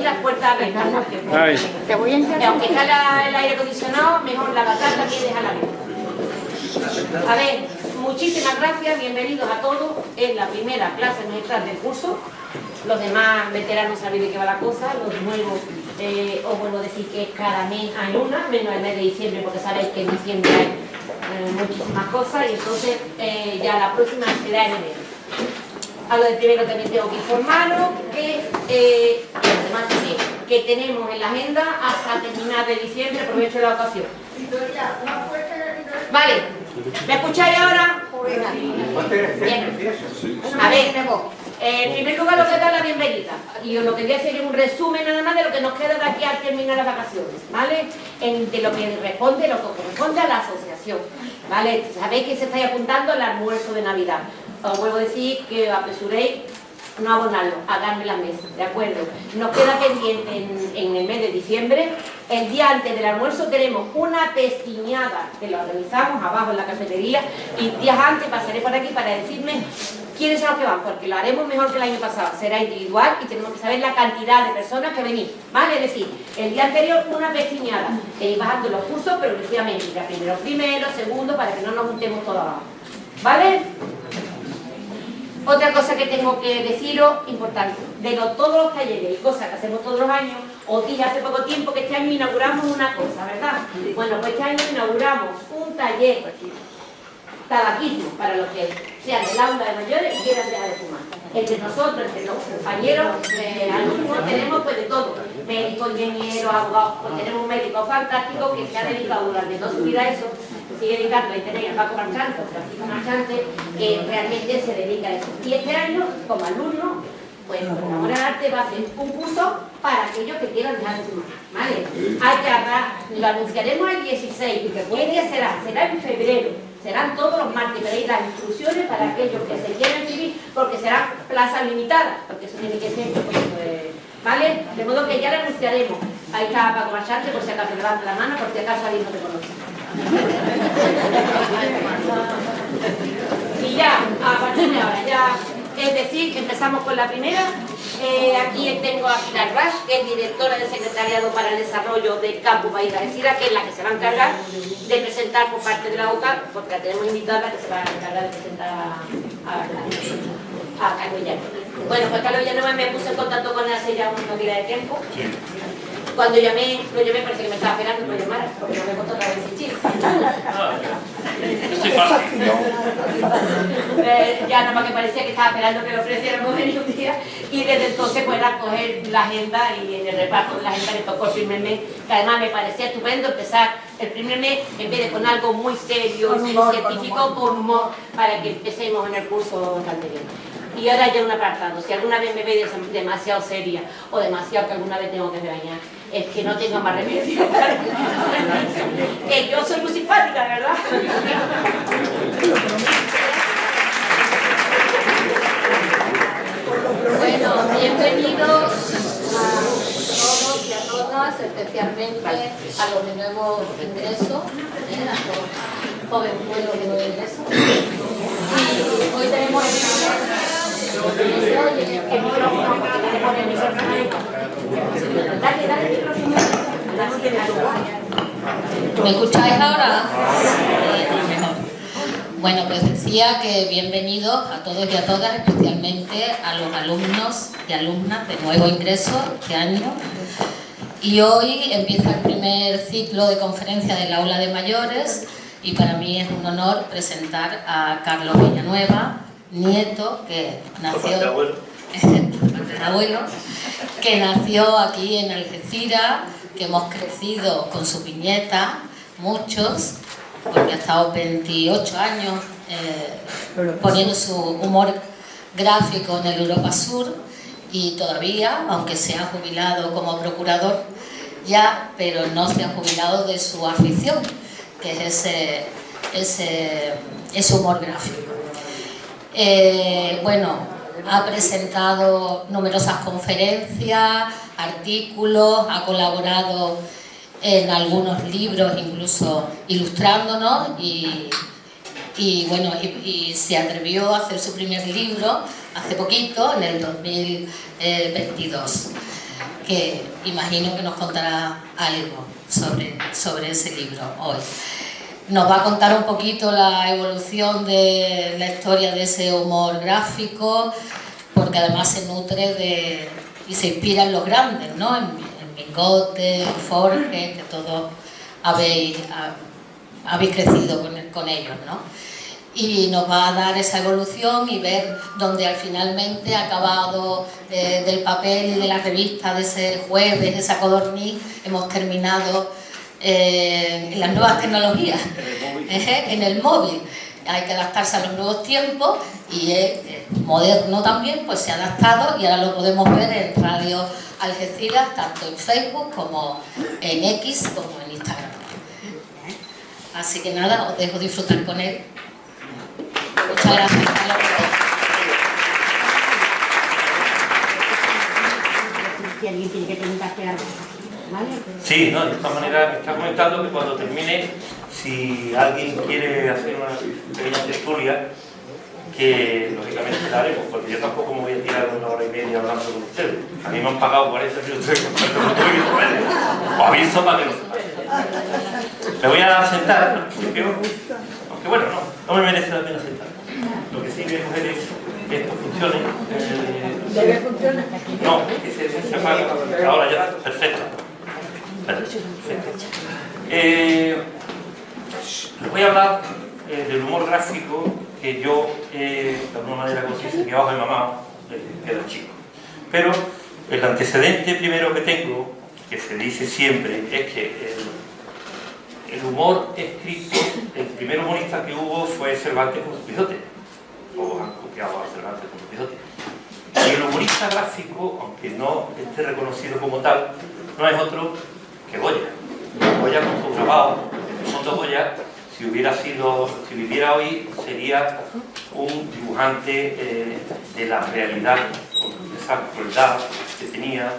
Las puertas abiertas, te voy a encargar. aunque está el aire acondicionado, mejor la batata también déjala abierta. A ver, muchísimas gracias, bienvenidos a todos. Es la primera clase magistral del curso. Los demás veteranos saben de qué va la cosa, los nuevos os vuelvo a decir que cada mes hay una, menos el mes de diciembre, porque sabéis que en diciembre hay muchísimas cosas, y entonces ya la próxima será en enero. A lo del primero también tengo que informaros que tenemos en la agenda hasta terminar de diciembre, aprovecho la ocasión. Vale, ¿me escucháis ahora? Bien. A ver, en primer lugar lo que da la bienvenida, y os lo que voy a hacer es un resumen nada más de lo que nos queda de aquí al terminar las vacaciones, ¿vale? De lo que corresponde a la asociación, ¿vale? Sabéis que se estáis apuntando al almuerzo de Navidad. Os vuelvo a decir que apresuréis no abonarlo, haganme la mesa, ¿de acuerdo? Nos queda pendiente en el mes de diciembre, el día antes del almuerzo queremos una pestiñada, que lo organizamos abajo en la cafetería, y días antes pasaré por aquí para decirme quiénes son los que van, porque lo haremos mejor que el año pasado, será individual y tenemos que saber la cantidad de personas que venís, ¿vale? Es decir, el día anterior una pestiñada, bajando los cursos progresivamente, ya primero, segundo, para que no nos juntemos todos abajo, ¿vale? Otra cosa que tengo que deciros, importante, de todos los talleres y cosas que hacemos todos los años, os dije hace poco tiempo que este año inauguramos una cosa, ¿verdad? Bueno, pues este año inauguramos un taller tabaquismo para los que sean del aula de mayores y quieran dejar de fumar. Entre nosotros, entre los compañeros, alumnos, tenemos pues de todo, médicos, ingenieros, abogados, pues tenemos un médico fantástico que se ha dedicado durante toda su vida a eso, sigue dedicando a tener a Paco Marchante, Francisco Marchante, que realmente se dedica a eso. Y este año, como alumno, pues por amor al arte va a hacer un curso para aquellos que quieran dejar de fumar, ¿vale? Hay que lo anunciaremos el 16, ¿qué día será? Será en febrero, serán todos los martes, veréis las instrucciones para aquellos que se quieran inscribir, porque serán plazas limitadas, porque eso tiene que ser, ¿vale? De modo que ya lo anunciaremos. Ahí está Paco Marchante, por si acaso levanta la mano, por si acaso alguien no te conoce. Y ya, a partir de ahora, ya, es decir, que empezamos con la primera. Aquí tengo a Pilar Rasch, que es directora del Secretariado para el Desarrollo del Campus País de Algeciras, que es la que se va a encargar de presentar por parte de la OCA, porque la tenemos invitada que se va a encargar de presentar a Carlos Villanueva. Bueno, pues Carlos Villanueva me puse en contacto con él hace ya una vida de tiempo. Cuando lo llamé parece que me estaba esperando que me llamara, porque no me contó otra vez insistir. Ya nada más que parecía que estaba esperando que le ofreciéramos venir un día, y desde entonces pues era coger la agenda, y en el reparto de la agenda le tocó el primer mes, que además me parecía estupendo empezar el primer mes, en vez de con algo muy serio y científico, con humor, para que empecemos en el curso anterior. Y ahora ya un apartado, si alguna vez me ve demasiado seria o demasiado que alguna vez tengo que regañar, es que no tengo más remedio. Que yo soy muy simpática, ¿verdad? Bueno, bienvenidos a todos y a todas, especialmente a los de nuevo ingreso, a los jovenzuelos de nuevo ingreso. Y hoy tenemos ¿Me escucháis ahora? Bueno, pues decía que bienvenidos a todos y a todas, especialmente a los alumnos y alumnas de nuevo ingreso este año. Y hoy empieza el primer ciclo de conferencia del aula de mayores, y para mí es un honor presentar a Carlos Villanueva, nieto, que nació aquí en Algeciras, que hemos crecido con su viñeta, muchos, porque ha estado 28 años poniendo su humor gráfico en el Europa Sur, y todavía, aunque se ha jubilado como procurador ya, pero no se ha jubilado de su afición, que es ese humor gráfico. Bueno, ha presentado numerosas conferencias, artículos, ha colaborado en algunos libros, incluso ilustrándonos, y bueno, y se atrevió a hacer su primer libro hace poquito, en el 2022. que imagino que nos contará algo sobre ese libro hoy. Nos va a contar un poquito la evolución de la historia de ese humor gráfico, porque además se nutre y se inspira en los grandes, ¿no? En Mingote, en Forge, que todos habéis crecido con ellos, ¿no? Y nos va a dar esa evolución y ver dónde finalmente ha acabado del papel y de la revista de ese jueves, esa codorniz, hemos terminado en las nuevas tecnologías, en el móvil. Hay que adaptarse a los nuevos tiempos y moderno también, pues se ha adaptado y ahora lo podemos ver en Radio Algeciras, tanto en Facebook como en X como en Instagram. Así que nada, os dejo disfrutar con él. Muchas gracias. Si alguien tiene que preguntarte algo, ¿vale? Sí, no, de esta manera me está comentando que cuando termine, si alguien quiere hacer una pequeña tertulia, que lógicamente la haremos, porque yo tampoco me voy a tirar 1 hora y media hablando con ustedes. A mí me han pagado 40 minutos de contacto con ustedes, os aviso para que lo sepáis. Me voy a sentar, aunque bueno, no me merece la pena sentar. Lo que sí voy a coger es que esto funcione. ¿Debe funcionar? No, que se apaga. Ahora ya, perfecto. Les voy a hablar del humor gráfico que yo, de alguna manera, consciente que abajo de mamá desde que era chico. Pero el antecedente primero que tengo, que se dice siempre, es que el humor escrito, el primer humorista que hubo fue Cervantes con Don Quijote. Todos han copiado a Cervantes con Don Quijote. Y el humorista gráfico, aunque no esté reconocido como tal, no es otro que Goya. Goya con su grabado, el fondo Goya, si viviera hoy, sería un dibujante de la realidad, con esa crueldad que tenía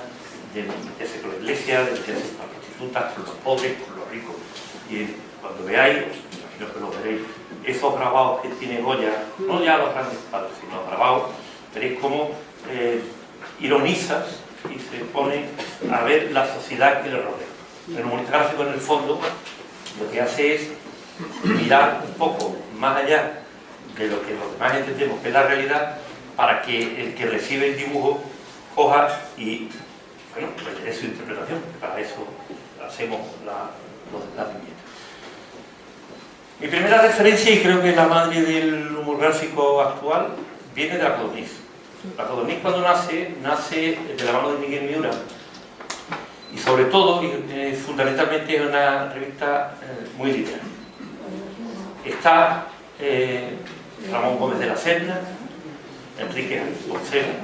de meterse con la iglesia, de meterse con las prostitutas, con los pobres, con los ricos. Y cuando veáis, imagino que lo veréis, esos grabados que tiene Goya, no ya los grandes padres, sino los grabados, veréis cómo ironiza y se pone a ver la sociedad que le rodea. El humorista gráfico, en el fondo, lo que hace es mirar un poco más allá de lo que los demás entendemos que es la realidad, para que el que recibe el dibujo coja y, bueno, pues es su interpretación. Para eso hacemos la viñeta. Mi primera referencia, y creo que es la madre del humor gráfico actual, viene de la codorniz. La codorniz, cuando nace de la mano de Miguel Miura, y sobre todo, y fundamentalmente, es una revista muy literaria. Está Ramón Gómez de la Serna, Enrique Poncela,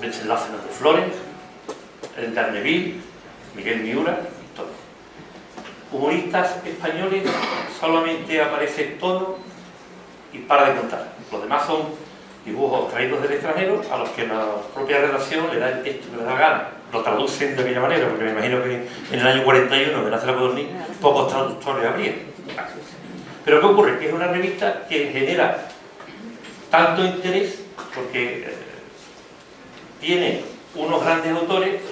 Venceslao de Flores, el Darneville, Miguel Miura y todo. Humoristas españoles, solamente aparece todo y para de contar. Los demás son dibujos traídos del extranjero, a los que la propia redacción le da el texto que le da gana. Lo traducen de aquella manera, porque me imagino que en el año 41, que nace la codorniz, pocos traductores habría. Pero ¿qué ocurre? Que es una revista que genera tanto interés, porque tiene unos grandes autores,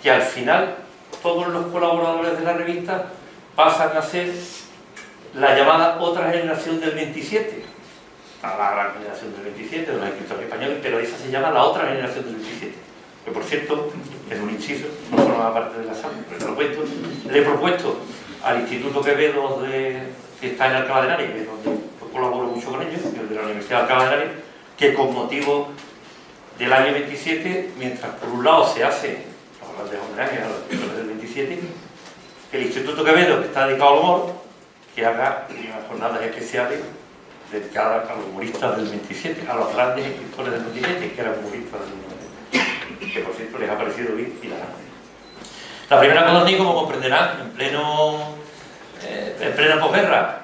que al final todos los colaboradores de la revista pasan a ser la llamada otra generación del 27. A la gran generación del 27, de los escritores españoles, pero esa se llama la otra generación del 27. Que por cierto, es un inciso, no forma parte de la sala, pero lo cuento. Le he propuesto al Instituto Quevedo, que está en Alcalá de Henares, que es donde yo colaboro mucho con ellos, el de la Universidad de Alcalá de Henares, que con motivo del año 27, mientras por un lado se hace los grandes homenajes a los escritores del 27, el Instituto Quevedo, que está dedicado al humor, que haga unas jornadas especiales dedicadas a los humoristas del 27, a los grandes escritores del 27, que eran humoristas del 27, que por cierto les ha parecido bien y la gana. La primera codorniz, como comprenderán, en plena posguerra,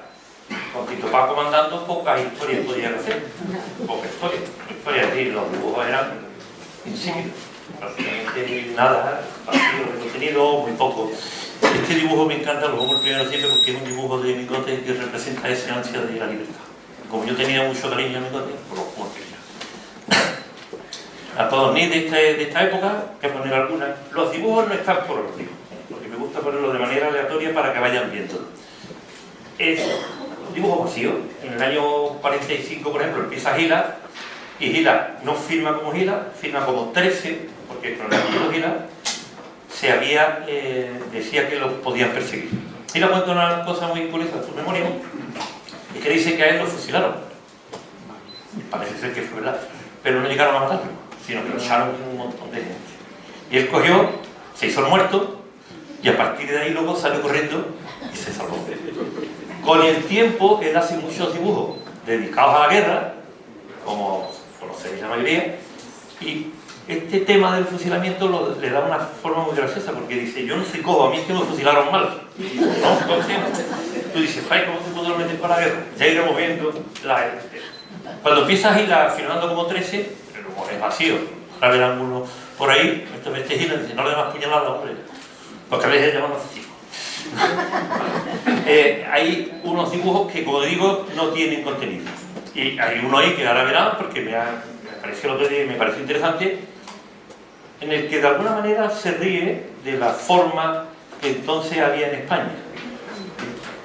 con Tito Paco mandando, pocas historias podían hacer, pocas historias, es decir, los dibujos eran insípidos, prácticamente nada, vacío de contenido, muy poco. Este dibujo me encanta, lo pongo el primero siempre porque es un dibujo de Mingote que representa esa ansia de la libertad. Como yo tenía mucho cariño a Mingote, pues lo pongo el primero. a todos ni de esta época, que poner algunas. Los dibujos no están por orden, porque me gusta ponerlo de manera aleatoria para que vayan viendo. Es un dibujo vacío. En el año 45, por ejemplo, empieza Gila, y Gila no firma como Gila, firma como 13, porque con el apellido Gila se había, decía que los podían perseguir. Gila cuenta una cosa muy curiosa de su memoria, y que dice que a él lo fusilaron. Parece ser que fue verdad, pero no llegaron a matarlo, sino que lo echaron un montón de gente. Y él cogió, se hizo el muerto, y a partir de ahí luego salió corriendo y se salvó. Con el tiempo, él hace muchos dibujos dedicados a la guerra, como conocéis la mayoría, y este tema del fusilamiento le da una forma muy graciosa, porque dice, yo no soy cojo, a mí es que me fusilaron mal. ¿No? Entonces, tú dices, ay, ¿cómo se pudo meter para la guerra? Ya iremos viendo la... Cuando empiezas a ir firmando como 13, el humor es vacío. Ahora verán uno por ahí, este Gila dice, no le das puñalada, hombre, porque a veces llaman así. Hay unos dibujos que, como digo, no tienen contenido. Y hay uno ahí que ahora verán, porque me pareció el otro día y me pareció interesante, en el que de alguna manera se ríe de la forma que entonces había en España.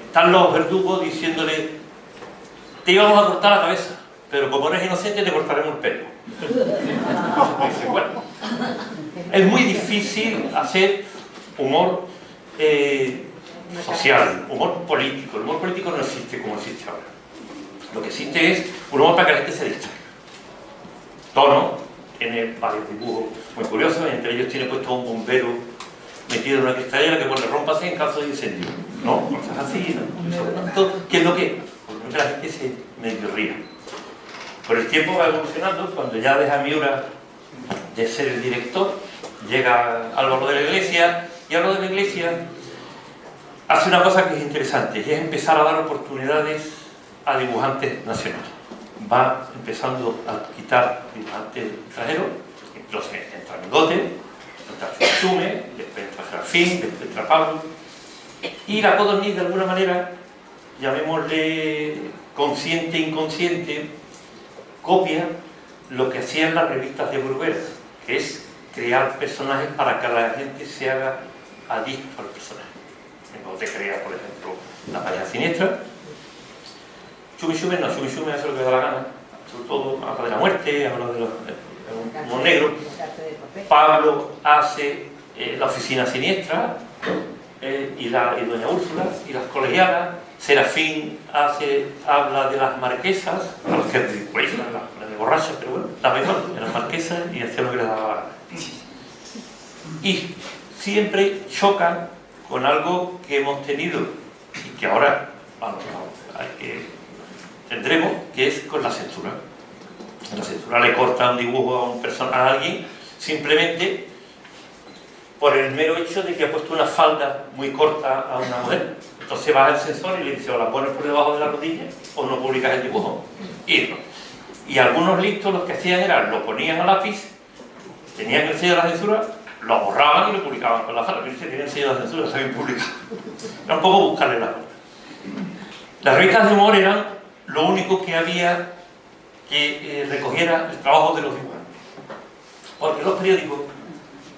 Están los verdugos diciéndole, te íbamos a cortar la cabeza, pero como eres inocente te cortaremos el pelo. Dice, bueno, es muy difícil hacer humor social, humor político. El humor político no existe como existe ahora. Lo que existe es un humor para que la gente se distraiga. Tono tiene varios dibujos muy curiosos, entre ellos tiene puesto un bombero metido en una cristalera que pone rómpase en caso de incendio. ¿No? Cosas así, ¿no? ¿Qué es lo que es? Porque la gente se medio ríe. Por el tiempo va evolucionando, cuando ya deja Miura de ser el director, llega Álvaro de la Iglesia, y Álvaro de la Iglesia hace una cosa que es interesante, y es empezar a dar oportunidades a dibujantes nacionales. Va empezando a quitar dibujantes extranjeros, entonces entra Migote, entra Chume, después entra Serafín, después entra Pablo, y la Codorniz de alguna manera, llamémosle consciente e inconsciente, copia lo que hacían las revistas de Bruguera, que es crear personajes para que la gente se haga adicto al personaje. Migote crea, por ejemplo, la pareja siniestra. Chumi Chume hace lo que le da la gana, sobre todo habla de la muerte, habla de los humor negro. Pablo hace la oficina siniestra, y Doña Úrsula, y las colegialas. Serafín habla de las marquesas, a las que ridiculizan, las de borrachas, pero bueno, las mejor, de las marquesas, y hacía lo que le daba la gana. Y siempre chocan con algo que hemos tenido, y que ahora tendremos, que es con la censura. En la censura le corta un dibujo a alguien simplemente por el mero hecho de que ha puesto una falda muy corta a una mujer. Entonces va al censor y le dice, o la pones por debajo de la rodilla o no publicas el dibujo. Y algunos listos lo que hacían era, lo ponían a lápiz, tenían el sello de la censura, lo borraban y lo publicaban con la falda. Pero si tenían el sello de la censura, está bien publicado. Era un poco buscarle la falda. Las revistas de humor eran lo único que había que recogiera el trabajo de los dibujantes. Porque los periódicos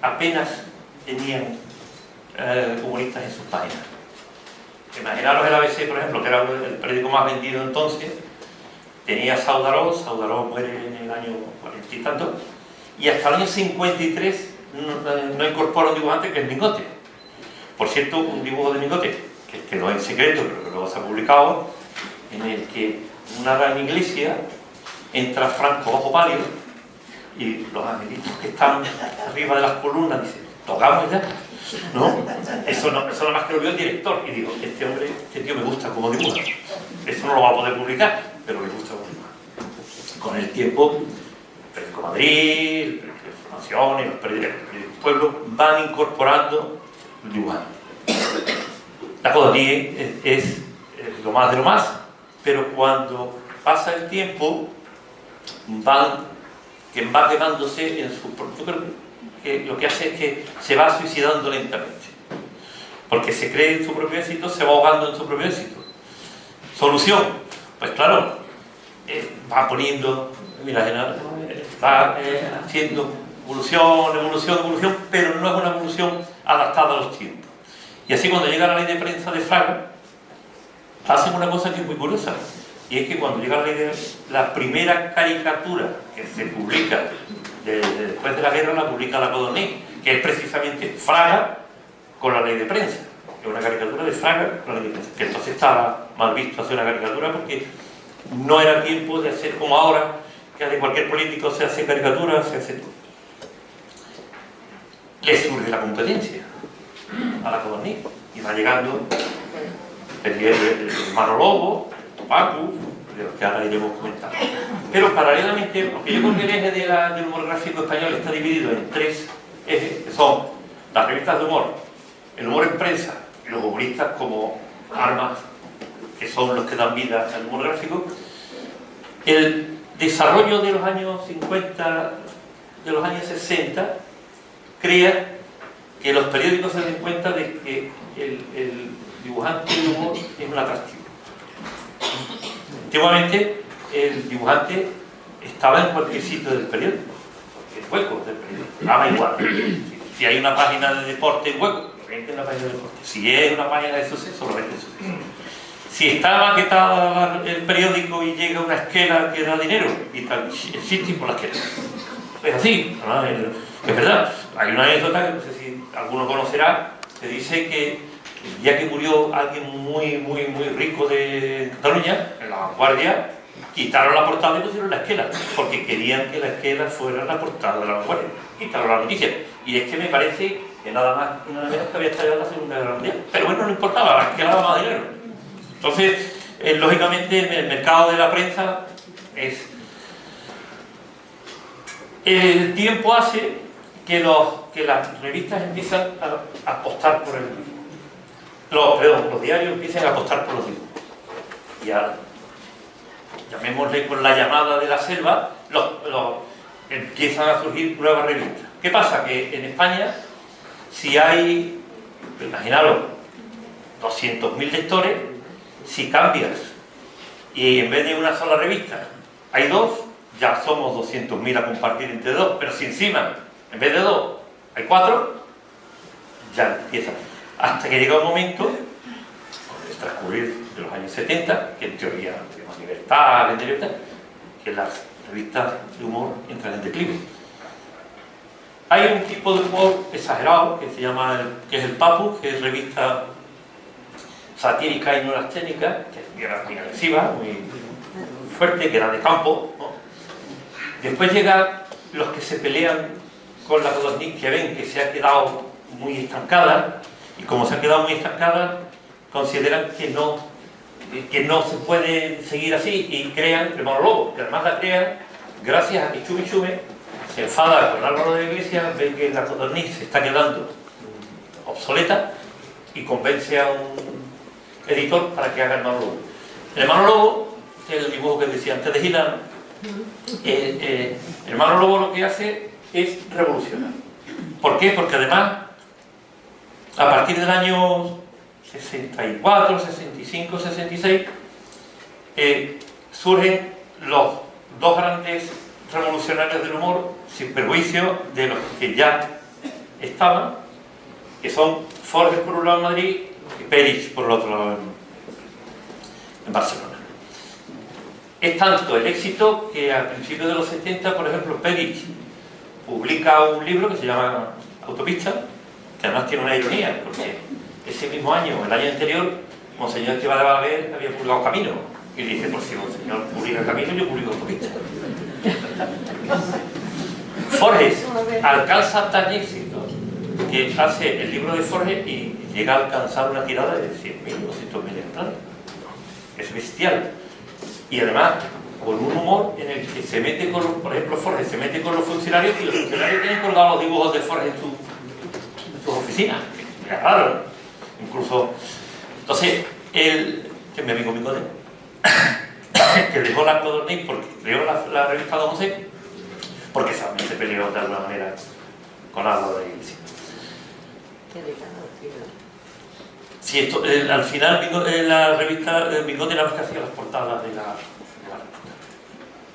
apenas tenían humoristas en sus páginas. Imaginaros el ABC, por ejemplo, que era el periódico más vendido entonces, tenía Saudaró muere en el año 40 y tanto, y hasta el año 53 no incorpora un dibujante que es Migote. Por cierto, un dibujo de Migote, que quedó en secreto, pero que luego se ha publicado, en el que en una gran iglesia entra Franco bajo palio, y los angelitos que están arriba de las columnas dicen, tocamos ya, ¿no? Eso nada más que lo vio el director y digo, este tío me gusta como dibuja. Eso no lo va a poder publicar, pero me gusta como dibuja. Con el tiempo, el periódico Madrid, el periódico de Información y los periódicos del pueblo van incorporando el dibujante. La Codorniz es lo más de lo más, pero cuando pasa el tiempo va quemándose en su propio. Yo creo que lo que hace es que se va suicidando lentamente, porque se cree en su propio éxito, se va ahogando en su propio éxito. Solución, pues claro, va poniendo, mira, va haciendo evolución, pero no es una evolución adaptada a los tiempos. Y así cuando llega la ley de prensa de Fraga, hacen una cosa que es muy curiosa, y es que cuando llega la primera caricatura que se publica después de la guerra, la publica la Codorniz, que es precisamente Fraga con la ley de prensa. Es una caricatura de Fraga con la ley de prensa, que entonces estaba mal visto hacer una caricatura porque no era tiempo de hacer como ahora, que de cualquier político se hace caricatura, se hace todo. Le surge la competencia a la Codorniz y va llegando el hermano Lobo, el Pacu, de los que ahora iremos comentando. Pero paralelamente, aunque yo creo que el eje del humor gráfico español está dividido en 3 ejes, que son las revistas de humor, el humor en prensa y los humoristas como armas, que son los que dan vida al humor gráfico. El desarrollo de los años 50, de los años 60, crea que los periódicos se den cuenta de que el dibujante de humor es un atractivo. Antiguamente el dibujante estaba en cualquier sitio del periódico, en huecos del periódico, daba igual. Si hay una página de deporte en hueco, lo vende en una página de deporte. Si es una página de suceso, lo vende en suceso. Si está maquetado el periódico y llega una esquela que da dinero, y tal, existe por la esquela. Es así, ¿no? Es verdad. Hay una anécdota que no sé si alguno conocerá, que dice que el día que murió alguien muy rico de Cataluña, en La Vanguardia, quitaron la portada y pusieron la esquela, porque querían que la esquela fuera la portada de La Vanguardia. Quitaron la noticia. Y es que me parece que nada más y nada menos que había estallado la Segunda Guerra Mundial. Pero bueno, no importaba, la esquela daba más dinero. Entonces, lógicamente, el mercado de la prensa es... El tiempo hace que las revistas empiezan a apostar por el libro. Los diarios empiezan a apostar por los libros. Y ahora, llamémosle con la llamada de la selva, empiezan a surgir nuevas revistas. ¿Qué pasa? Que en España, si hay, imaginaros, 200.000 lectores, si cambias y en vez de una sola revista hay 2, ya somos 200.000 a compartir entre 2, pero si encima, en vez de 2, hay 4, ya empieza. Hasta que llega un momento, con el transcurrir de los años 70, que en teoría tenemos libertad, que las revistas de humor entran en declive. Hay un tipo de humor exagerado que se llama, que es el Papu, que es revista satírica y no técnica, que era muy agresiva, muy fuerte, que era de campo, ¿no? Después llegan los que se pelean con la Codorniz, que ven que se ha quedado muy estancada, y como se ha quedado muy estancada, consideran que no se puede seguir así, y crean el monólogo, que además la crean gracias a que Chumi Chume se enfada con Álvaro de la Iglesia, ve que la Codorniz se está quedando obsoleta y convence a un editor para que haga el monólogo. El monólogo, que es el dibujo que decía antes de Gilano, el monólogo lo que hace es revolucionar. ¿Por qué? Porque además, a partir del año 64, 65, 66, surgen los 2 grandes revolucionarios del humor, sin perjuicio de los que ya estaban, que son Forges por un lado en Madrid y Perich por el otro lado en Barcelona. Es tanto el éxito que a principios de los 70, por ejemplo, Perich publica un libro que se llama Autopista, que además tiene una ironía, porque ese mismo año, el año anterior, Monseñor Esteban de Balaguer había publicado Camino, y dice, pues si Monseñor publica Camino, yo publico Autopista. Forges alcanza tal éxito que hace el libro de Forges y llega a alcanzar una tirada de 100.000, 200.000 ejemplares. Es bestial. Y además, con un humor en el que se mete con, por ejemplo, Forges se mete con los funcionarios y los funcionarios tienen colgados los dibujos de Forges en sus oficinas. Es raro. Incluso, entonces, que es mi amigo Micote, que dejó la Codorniz porque creó la revista Don José, porque también se peleó de alguna manera con Álvaro de la Iglesia. Sí, esto, al final la revista Bigote nada más que hacía las portadas de la revista,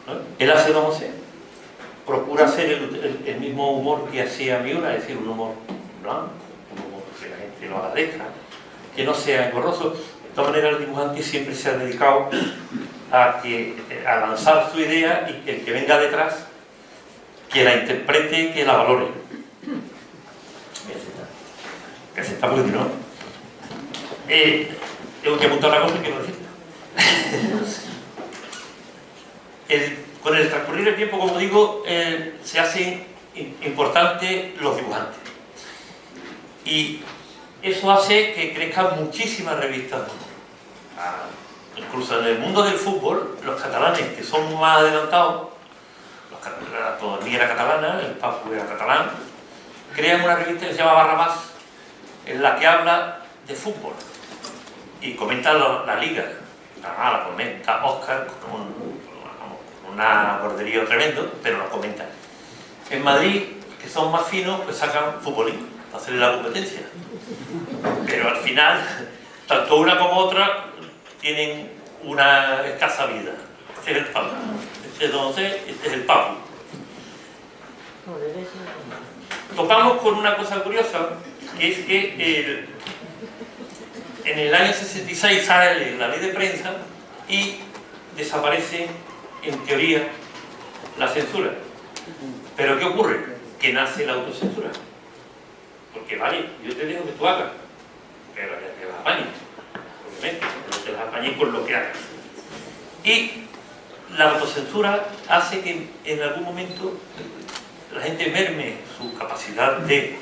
¿no? Él hace Don José procura hacer el mismo humor que hacía Miura, es decir, un humor blanco, un humor que la gente lo agradezca, que no sea engorroso. De todas maneras, el dibujante siempre se ha dedicado a lanzar su idea y que el que venga detrás, que la interprete, que la valore. Que se está muy ¿no? Tengo que apuntar una cosa que no decir. Con el transcurrir del tiempo, como digo, se hacen importantes los dibujantes. Y eso hace que crezcan muchísimas revistas. Incluso en el mundo del fútbol, los catalanes, que son más adelantados, la autonomía era catalana, el Papu era catalán, crean una revista que se llama Barrabás, en la que habla de fútbol y comenta la liga. La comenta Óscar con una borderío tremendo, pero lo comenta. En Madrid, que son más finos, pues sacan futbolín para hacerle la competencia. Pero al final, tanto una como otra tienen una escasa vida. Este es el Papu, este es Don José, este es el Papu. Topamos con una cosa curiosa, que es que en el año 66 sale la ley de prensa y desaparece, en teoría, la censura. Pero ¿qué ocurre? Que nace la autocensura. Porque vale, yo te dejo que tú hagas, pero ya te las apañes, obviamente, no te las apañes con lo que hagas. Y la autocensura hace que en algún momento la gente merme su capacidad de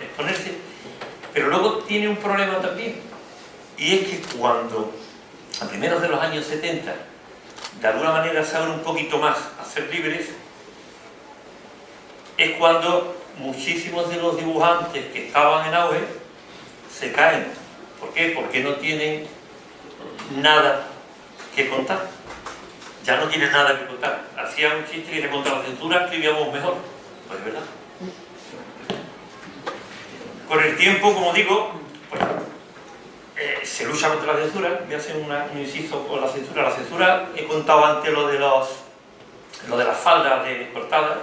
exponerse, pero luego tiene un problema también, y es que cuando a primeros de los años 70 de alguna manera se abren un poquito más a ser libres, es cuando muchísimos de los dibujantes que estaban en auge se caen. ¿Por qué? Porque no tienen nada que contar. Ya no tienen nada que contar. Hacían un chiste que contra la censura escribíamos mejor. Pues es verdad. Con el tiempo, como digo, pues, se lucha contra la censura. Voy a hacer un inciso con la censura. La censura, he contado antes lo de las faldas cortadas.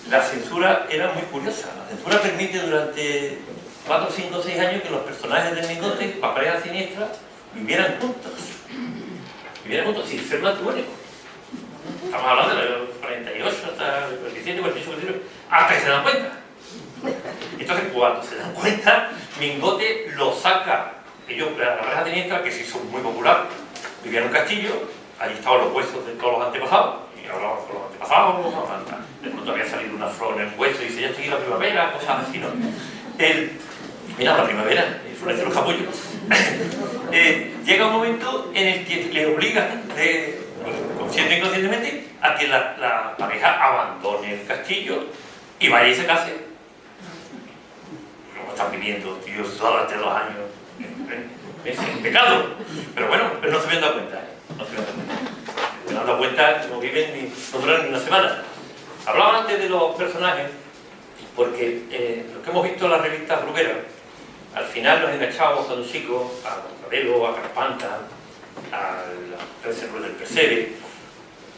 La censura era muy curiosa. La censura permite durante 4, 5, 6 años que los personajes del Mingote, pareja siniestra, vivieran juntos. Vivieran juntos sin ser matrimónicos. Estamos hablando de los 48 hasta el 47, 48, 47, hasta que se dan cuenta. Entonces, cuando se dan cuenta, Mingote lo saca. Ellos, la pareja siniestra, que se hizo muy popular, vivía en un castillo, allí estaban los huesos de todos los antepasados, y hablaban con los antepasados, de pronto había salido una flor en el hueso y dice, ya está aquí la primavera, cosas así, ¿no? Mira, la primavera, florecen los capullos. Llega un momento en el que le obligan, consciente e inconscientemente, a que la pareja abandone el castillo y vaya y se case. Como están viviendo, tío, durante 2 años. Es un pecado. Pero bueno, pero no se habían dado cuenta. No se habían dado cuenta, no viven no duran ni una semana. Hablaba antes de los personajes, porque lo que hemos visto en las revistas brugueras, al final nos enganchábamos cuando chicos a Mortadelo, a Carpanta, a la Reserva del Percebe.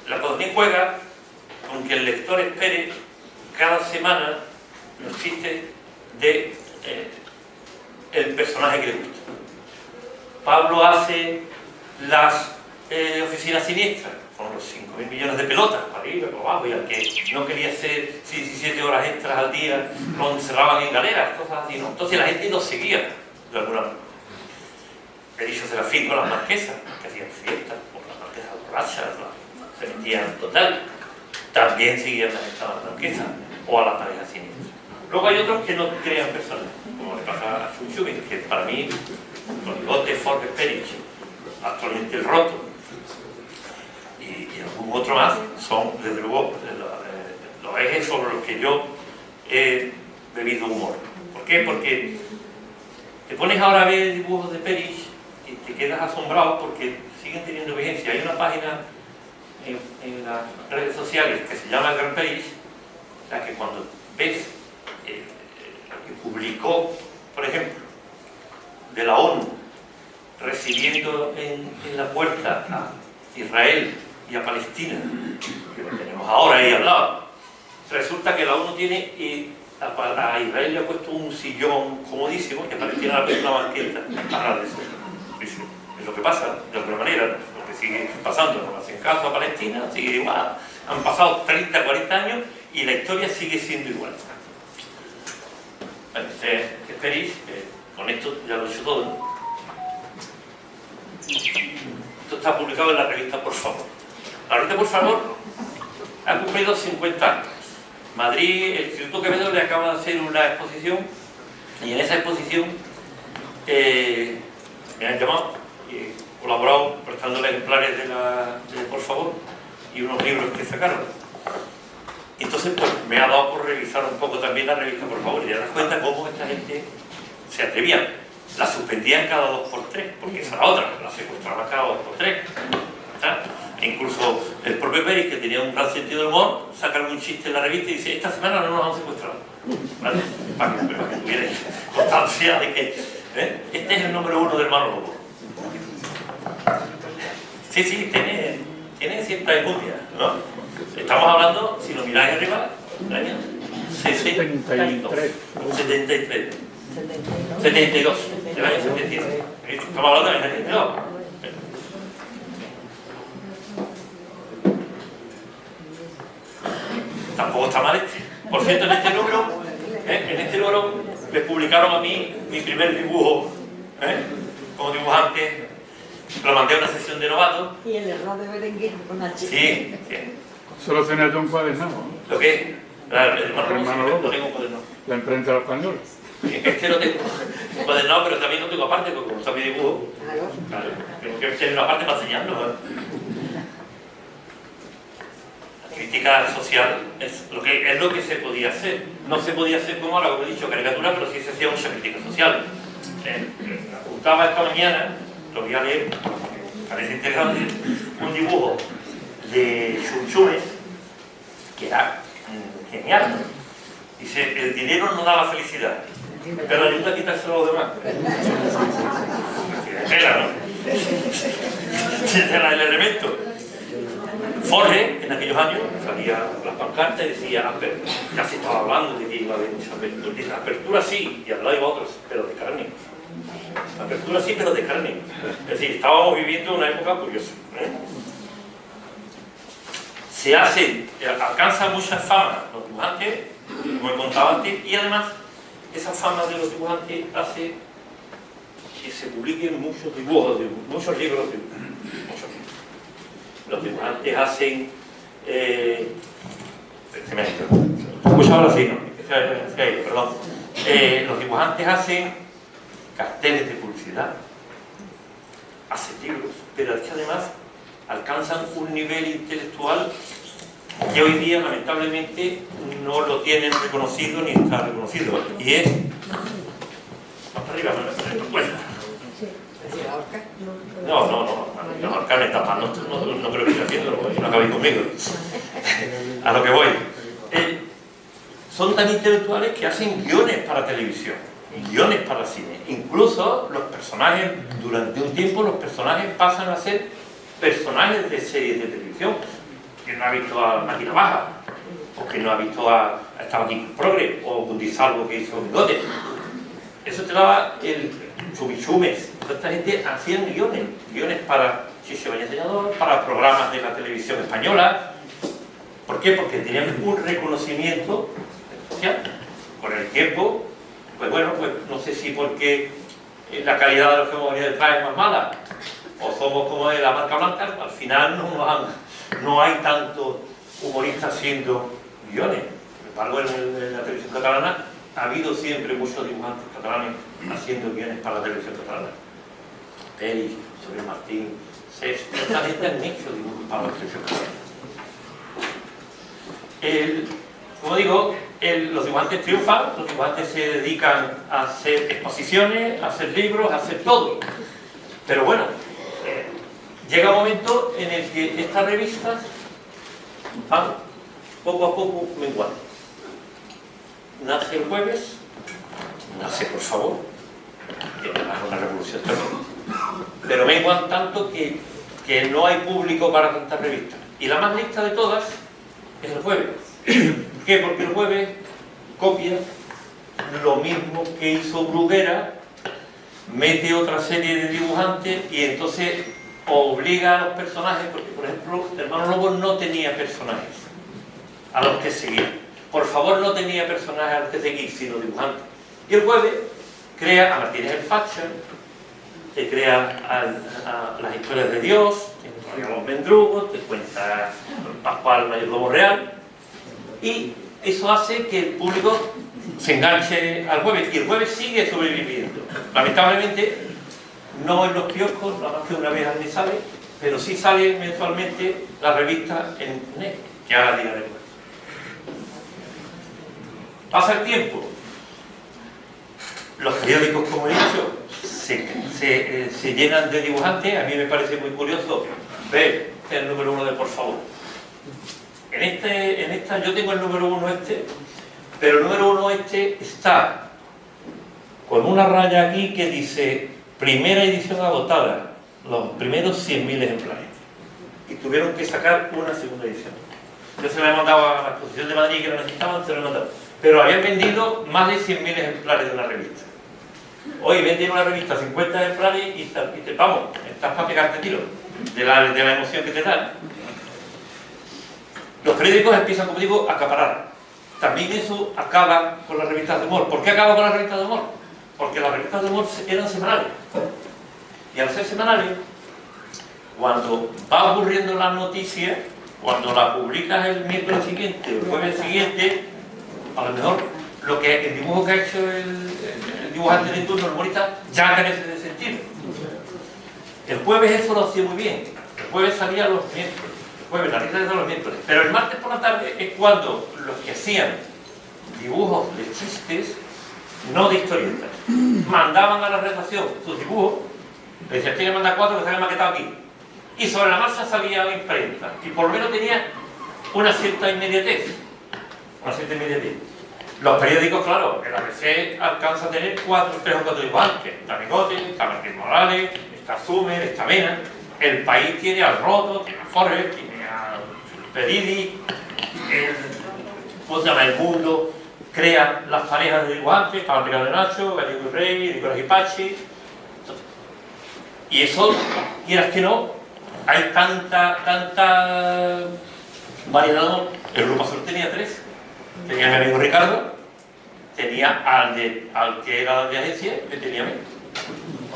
La Codornín juega con que el lector espere cada semana los chistes de el personaje que le gusta. Pablo hace las oficinas siniestras con los 5.000 millones de pelotas para arriba, para abajo, y al que no quería hacer 17 horas extras al día lo encerraban en galeras, cosas así, ¿no? Entonces la gente lo seguía de alguna manera. He dicho Serafín con las marquesas, que hacían fiestas, con las marquesas borrachas, se metían total. También seguían a las marquesas o a las parejas siniestras. Luego hay otros que no crean personas, como le pasa a Schubert, que para mí, los bigotes, Forges Perich, actualmente el Roto, y algún otro más, son, desde luego, los ejes sobre los que yo he bebido humor. ¿Por qué? Porque te pones ahora a ver dibujos de Perich y te quedas asombrado porque siguen teniendo vigencia. Hay una página en las redes sociales que se llama Gran Perich, la que cuando ves lo que publicó, por ejemplo, de la ONU, recibiendo en la puerta a Israel y a Palestina, que lo tenemos ahora ahí al lado, resulta que la ONU tiene, a Israel le ha puesto un sillón comodísimo, que Palestina le ha puesto una banqueta para eso. Es lo que pasa, de alguna manera, lo que sigue pasando, no hacen caso a Palestina, sigue igual. Han pasado 30, 40 años y la historia sigue siendo igual. Bueno, esperéis, con esto ya lo he hecho todo, ¿no? Esto está publicado en la revista Por Favor. La revista Por Favor ha cumplido 50 años. Madrid, el Instituto Quevedo le acaba de hacer una exposición y en esa exposición me han llamado y he colaborado prestándole ejemplares de Por Favor y unos libros que sacaron. Entonces pues me ha dado por revisar un poco también la revista Por Favor y te das cuenta cómo esta gente se atrevía. La suspendían cada 2 por 3, porque esa era otra, la secuestraban cada 2 por 3. E incluso el propio Pérez, que tenía un gran sentido del humor, saca algún chiste en la revista y dice: esta semana no nos han secuestrado. ¿Vale? Para que tuvierais constancia de que este es el número 1 del Hermano Lobo. Sí, sí, tiene cierta enjundia, ¿no? Estamos hablando, si lo miráis arriba, del año 73. 72, del año 72. Estamos hablando del año 72. Tampoco está mal este. Por cierto, en este número me publicaron a mí mi primer dibujo como dibujante. Lo mandé a una sesión de novatos. Y el error de Berenguer con H. Sí, sí. Solo tenía yo un cuadernado, ¿no? ¿Lo qué? El hermano Lobo. No tengo un cuadernado. La imprenta española. Este no tengo un cuadernado, pero también no tengo aparte, porque como está mi dibujo, claro, tengo que tener una parte para enseñarlo. La crítica social es lo que se podía hacer. No se podía hacer como ahora, como he dicho, caricatura, pero sí se hacía mucha crítica social. Apuntaba esta mañana, lo voy a leer, me parece interesante, un dibujo de Chunchumes, que era genial. Dice: el dinero no da la felicidad, pero ayuda a quitárselo a los demás. Era, ¿no? Era el elemento. Forge, en aquellos años, salía las pancartas y decía: ya se estaba hablando de que iba a haber mucha apertura. Dice: apertura sí, y al lado iba otros, pero de carne. Apertura sí, pero de carne. Es decir, estábamos viviendo una época curiosa. Alcanza mucha fama los dibujantes, como he contado antes, y además esa fama de los dibujantes hace que se publiquen muchos dibujos, muchos libros. Los dibujantes hacen... ahora sí, ¿no? Perdón. Los dibujantes hacen carteles de publicidad, hacen libros, pero es que además alcanzan un nivel intelectual que hoy día lamentablemente no lo tienen reconocido ni está reconocido, y es... Más arriba, bueno. No, ahorcar me está mal, no creo que esté haciendo, no acabéis conmigo. A lo que voy. Son tan intelectuales que hacen guiones para televisión, guiones para cine. Incluso los personajes, durante un tiempo, los personajes pasan a ser personajes de series de televisión. Que no ha visto a Máquina Baja, o que no ha visto estaba aquí Progre, o Gundizalvo que hizo Bigote. Eso te daba el Chubichumes. Esta gente hacían guiones para Chicho Bañez Señador, para programas de la televisión española. ¿Por qué? Porque tenían un reconocimiento social. Con el tiempo, pues bueno, pues no sé si porque la calidad de los que hemos venido detrás es más mala, o somos como de la marca blanca, al final no hay tantos humoristas haciendo guiones. Sin embargo, en la televisión catalana ha habido siempre muchos dibujantes catalanes haciendo guiones para la televisión catalana. Pérez, Soler Martín, Cés, esta gente han hecho dibujos para la televisión catalana. Como digo, los dibujantes triunfan, los dibujantes se dedican a hacer exposiciones, a hacer libros, a hacer todo. Pero bueno, llega un momento en el que estas revistas van poco a poco menguando. Nace el jueves, nace Por Favor, que es una revolución también, pero menguan tanto que no hay público para tantas revistas. Y la más lista de todas es el jueves. qué? Porque el jueves copia lo mismo que hizo Bruguera, mete otra serie de dibujantes y entonces obliga a los personajes, porque por ejemplo Hermano Lobo no tenía personajes a los que seguir. Por favor, no tenía personajes a los que seguir, sino dibujantes. Y el jueves crea a Martínez el Facha, te crea a las historias de Dios, te crea los mendrugos, te cuenta Pascual Mayordomo Real, y eso hace que el público se enganche al jueves, y el jueves sigue sobreviviendo. Lamentablemente, no en los kioscos, nada más que una vez al mes sale, pero sí sale mensualmente la revista en internet, que ahora diremos. Pasa el tiempo, los periódicos, como he dicho, se llenan de dibujantes. A mí me parece muy curioso ver el número 1 de Por Favor. En esta yo tengo el número 1 pero el número 1 está con una raya aquí que dice primera edición agotada, los primeros 100.000 ejemplares, y tuvieron que sacar una segunda edición. Yo se lo he mandado a la exposición de Madrid que lo necesitaban, se lo he mandado, pero habían vendido más de 100.000 ejemplares de una revista. Hoy venden una revista 50 ejemplares y te vamos, estás para pegarte tiro de la emoción que te dan. Los periódicos empiezan, como digo, a acaparar. También eso acaba con las revistas de humor. ¿Por qué acaba con las revistas de humor? Porque las revistas de humor eran semanales. Y al ser semanales, cuando va ocurriendo la noticia, cuando la publicas el miércoles siguiente o el jueves siguiente, a lo mejor el dibujo que ha hecho el dibujante de turno, el humorista, ya carece de sentido. El jueves eso lo hacía muy bien. El jueves salía los miércoles. El jueves la revista de los miércoles. Pero el martes por la tarde es cuando los que hacían dibujos de chistes, no de historietas, mandaban a la redacción sus dibujos, le decían, tiene que mandar 4 que se habían maquetado aquí. Y sobre la marcha salía la imprenta. Y por lo menos tenía una cierta inmediatez. Los periódicos, claro, el ABC alcanza a tener 3 o 4 dibujantes. Está Bigote, está Martín Morales, está Zumer, está Mena. El País tiene al Roto, tiene a Forrest, tiene a Pedidi, el Mundo crea las parejas de dibujantes, está Ricardo de Nacho, Gallego y Rey, Nicolás y Pachi. Y eso, quieras que no, hay tanta variedad. El Grupo Azul tenía 3. Tenía a mi amigo Ricardo, tenía al que era de agencia, que tenía menos.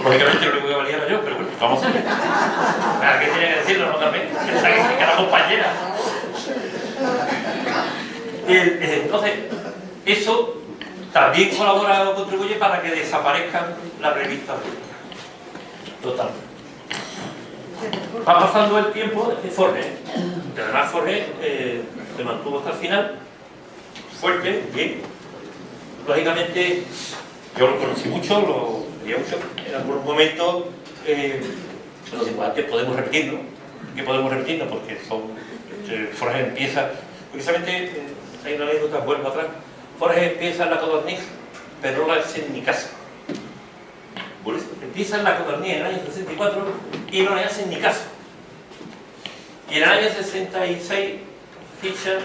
Lógicamente lo único que valía era yo, pero bueno, vamos a ver. ¿Para qué tenía que decirlo? No también. Pensaba que era compañera. Entonces, eso también colabora o contribuye para que desaparezcan las revistas. Total. Va pasando el tiempo de Forrest. Además, Forrest se mantuvo hasta el final. Fuerte, bien. Lógicamente, yo lo conocí mucho, lo veía mucho. En algunos momentos, los dibujantes podemos repetirlo. Que podemos repetirlo porque Forrest empieza. Precisamente, hay una anécdota, vuelvo atrás. Forrest empieza en la codorniz, pero no la hace en mi casa. Por eso, empieza en la codorniz en el año 64 y no le hacen ni caso. Y en el año 66 ficha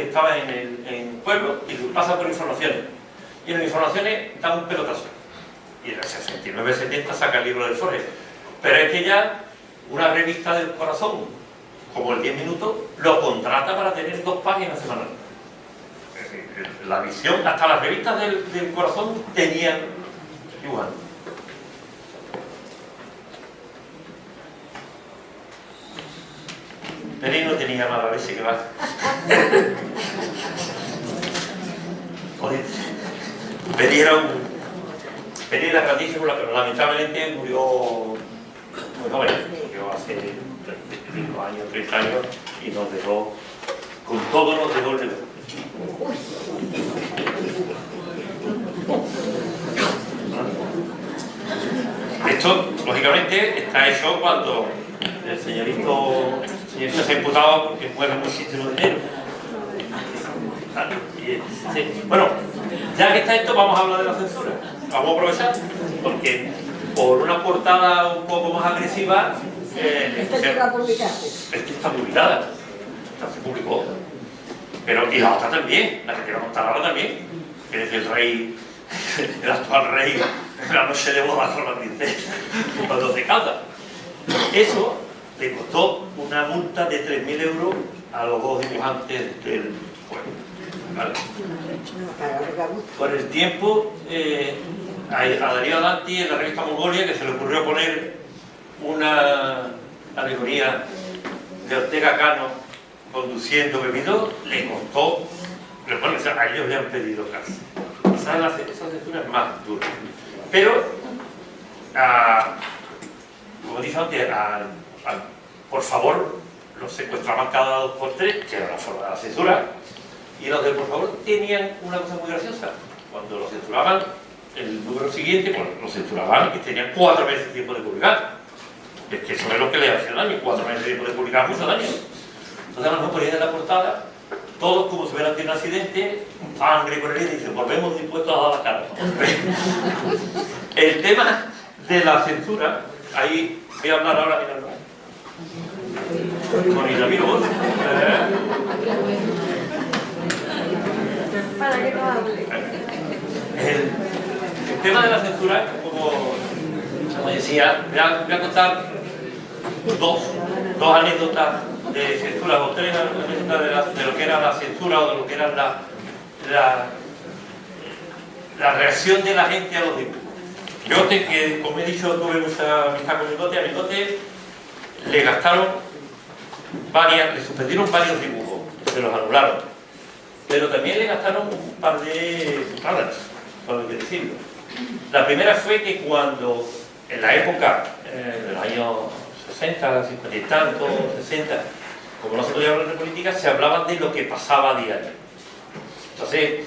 estaba en el pueblo y pasa por informaciones. Y en las informaciones da un pelotazo. Y en el 69-70 saca el libro del Forrest. Pero es que ya una revista del corazón, como el 10 minutos, lo contrata para tener 2 páginas semanales. La visión, hasta las revistas del corazón tenían igual. Peri no tenía mala leche que va. Peri era grandísimo, pero lamentablemente murió muy joven. Murió hace 25 años, 30 años y nos dejó, con todo nos dejó el deber. Esto, lógicamente, está hecho cuando el señorito se ha imputado porque mueve muchísimo dinero. Bueno, ya que está esto, vamos a hablar de la censura. Vamos a aprovechar, porque por una portada un poco más agresiva, ¿Esta llega a publicarse? es que está publicada, se publicó. Pero, y la otra también, la que quiero contar ahora también, que es el rey, el actual rey, la noche de boda con la princesa, cuando se casa. Eso le costó una multa de 3.000 euros a los dos dibujantes del juego. ¿Vale? Con el tiempo, a Darío Danti, en la revista Mongolia, que se le ocurrió poner una alegoría de Ortega Cano conduciendo bebido, le costó, bueno, a ellos le han pedido cárcel. Esa censura es más dura. Pero, como dije antes, por favor, los secuestraban cada 2 por 3, que era la forma de la censura, y los de por favor tenían una cosa muy graciosa. Cuando los censuraban, el número siguiente, pues los censuraban y tenían 4 meses de tiempo de publicar. Es que eso es lo que le hacía daño, 4 meses de tiempo de publicar, mucho daño. Entonces a lo mejor ponían en la portada, todos como si hubieran tenido un accidente, sangre con herida, y dicen, volvemos dispuestos a dar la cara. El tema de la censura, ahí voy a hablar ahora, con el amigo. Para que no hable. El tema de la censura, como decía, voy a contar dos anécdotas de censura, o 3 anécdotas de lo que era la censura o de lo que era la reacción de la gente a los dibujos. Yo, que como he dicho, tuve mucha amistad con Migote. A Migote le gastaron le suspendieron varios dibujos, se los anularon, pero también le gastaron un par de putadas, por lo que decirlo. La primera fue que cuando, en la época, de los años 60, 50 y tantos, 60, como no se podía hablar de política, se hablaba de lo que pasaba a diario. Entonces,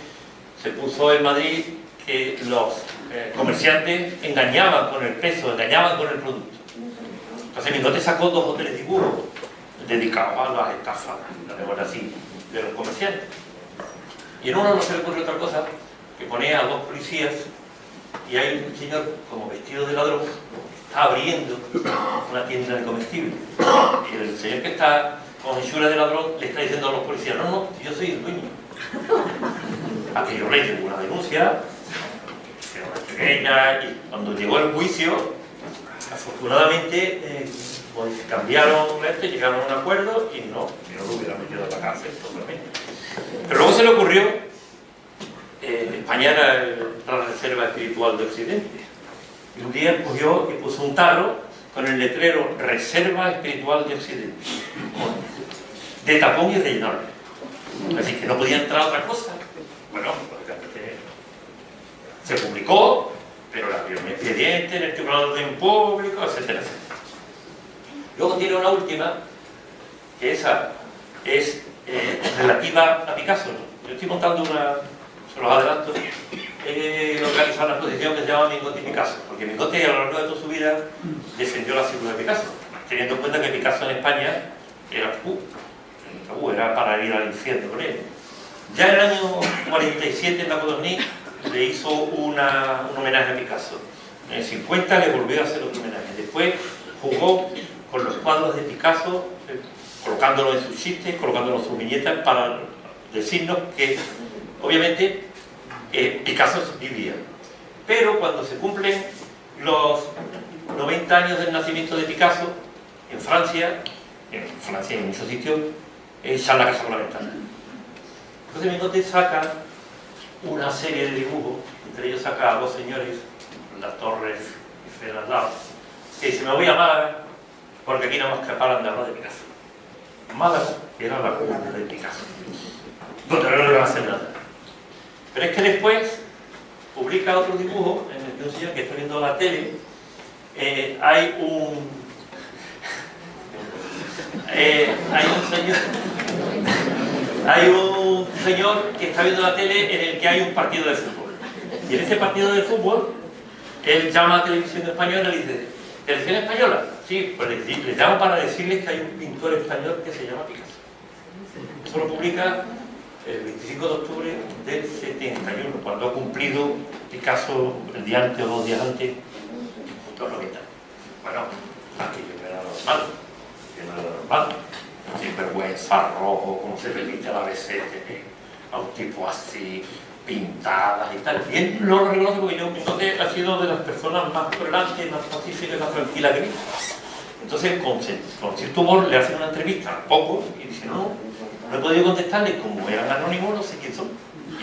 se puso en Madrid que los comerciantes engañaban con el precio, engañaban con el producto. Entonces Migote sacó 2 o 3 dibujos dedicados a las estafas, así, de los comerciantes. Y en uno no se le ocurrió otra cosa que ponía a 2 policías y hay un señor como vestido de ladrón que está abriendo una tienda de comestibles. Y el señor que está con hechura de ladrón le está diciendo a los policías, no, yo soy el dueño. Aquello le llegó una denuncia, era una pequeña, y cuando llegó el juicio, afortunadamente cambiaron esto, llegaron a un acuerdo y no lo hubieran metido a la cárcel totalmente. Pero luego se le ocurrió, España era la reserva espiritual de Occidente, y un día cogió y puso un tarro con el letrero Reserva Espiritual de Occidente, de tapón y rellenable. Así que no podía entrar otra cosa. Bueno, se publicó, pero la abrió un expediente en el Tribunal de Orden Público, etcétera, etcétera. Luego tiene una última, que esa es relativa a Picasso. Yo estoy montando se los adelanto, he organizado una exposición que se llama Migote y Picasso, porque Migote a lo largo de toda su vida defendió la figura de Picasso, teniendo en cuenta que Picasso en España era tabú, era para ir al infierno con él. Ya en el año 47 en la Codorniz le hizo un homenaje a Picasso. En el 50 le volvió a hacer otro homenaje. Después jugó con los cuadros de Picasso, colocándolos en sus chistes, colocándolos en sus viñetas, para decirnos que, obviamente, Picasso vivía. Pero cuando se cumplen los 90 años del nacimiento de Picasso, en Francia y en muchos sitios, echan la casa por la ventana. Entonces Migote saca una serie de dibujos, entre ellos saca a 2 señores, Las Torres y Fernandao, que dice, me voy a Málaga, porque aquí nada más que paran de hablar de Picasso. Málaga era la cuna de Picasso, donde no le van a hacer nada. Pero es que después publica otro dibujo en el que un señor que está viendo la tele, hay un señor que está viendo la tele en el que hay un partido de fútbol. Y en ese partido de fútbol, él llama a Televisión Española y dice, ¿Televisión Española? Sí, pues le llama para decirles que hay un pintor español que se llama Picasso. Eso lo publica el 25 de octubre del 71, cuando ha cumplido Picasso el día antes o 2 días antes, los 90. Bueno, aquello no era normal, sin vergüenza. rojo, como se permite a la vez tener a un tipo así, pintadas y tal. Y él lo reconoce porque yo entonces ha sido de las personas más tolerantes, más pacíficas, más tranquilas que he visto. Entonces, con cierto humor le hacen una entrevista, poco, y dice, no he podido contestarle, como eran anónimos, no sé quién son,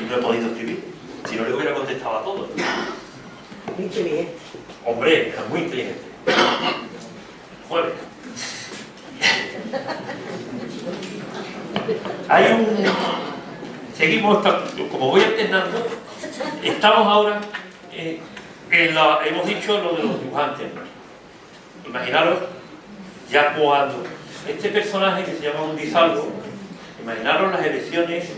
y no he podido escribir. Si no le hubiera contestado a todos. Muy inteligente. Hombre, es muy inteligente. Joder. Seguimos, como voy alternando, estamos ahora hemos dicho lo de los dibujantes. Imaginaros, ya cuando este personaje que se llama Undizalgo, imaginaros las elecciones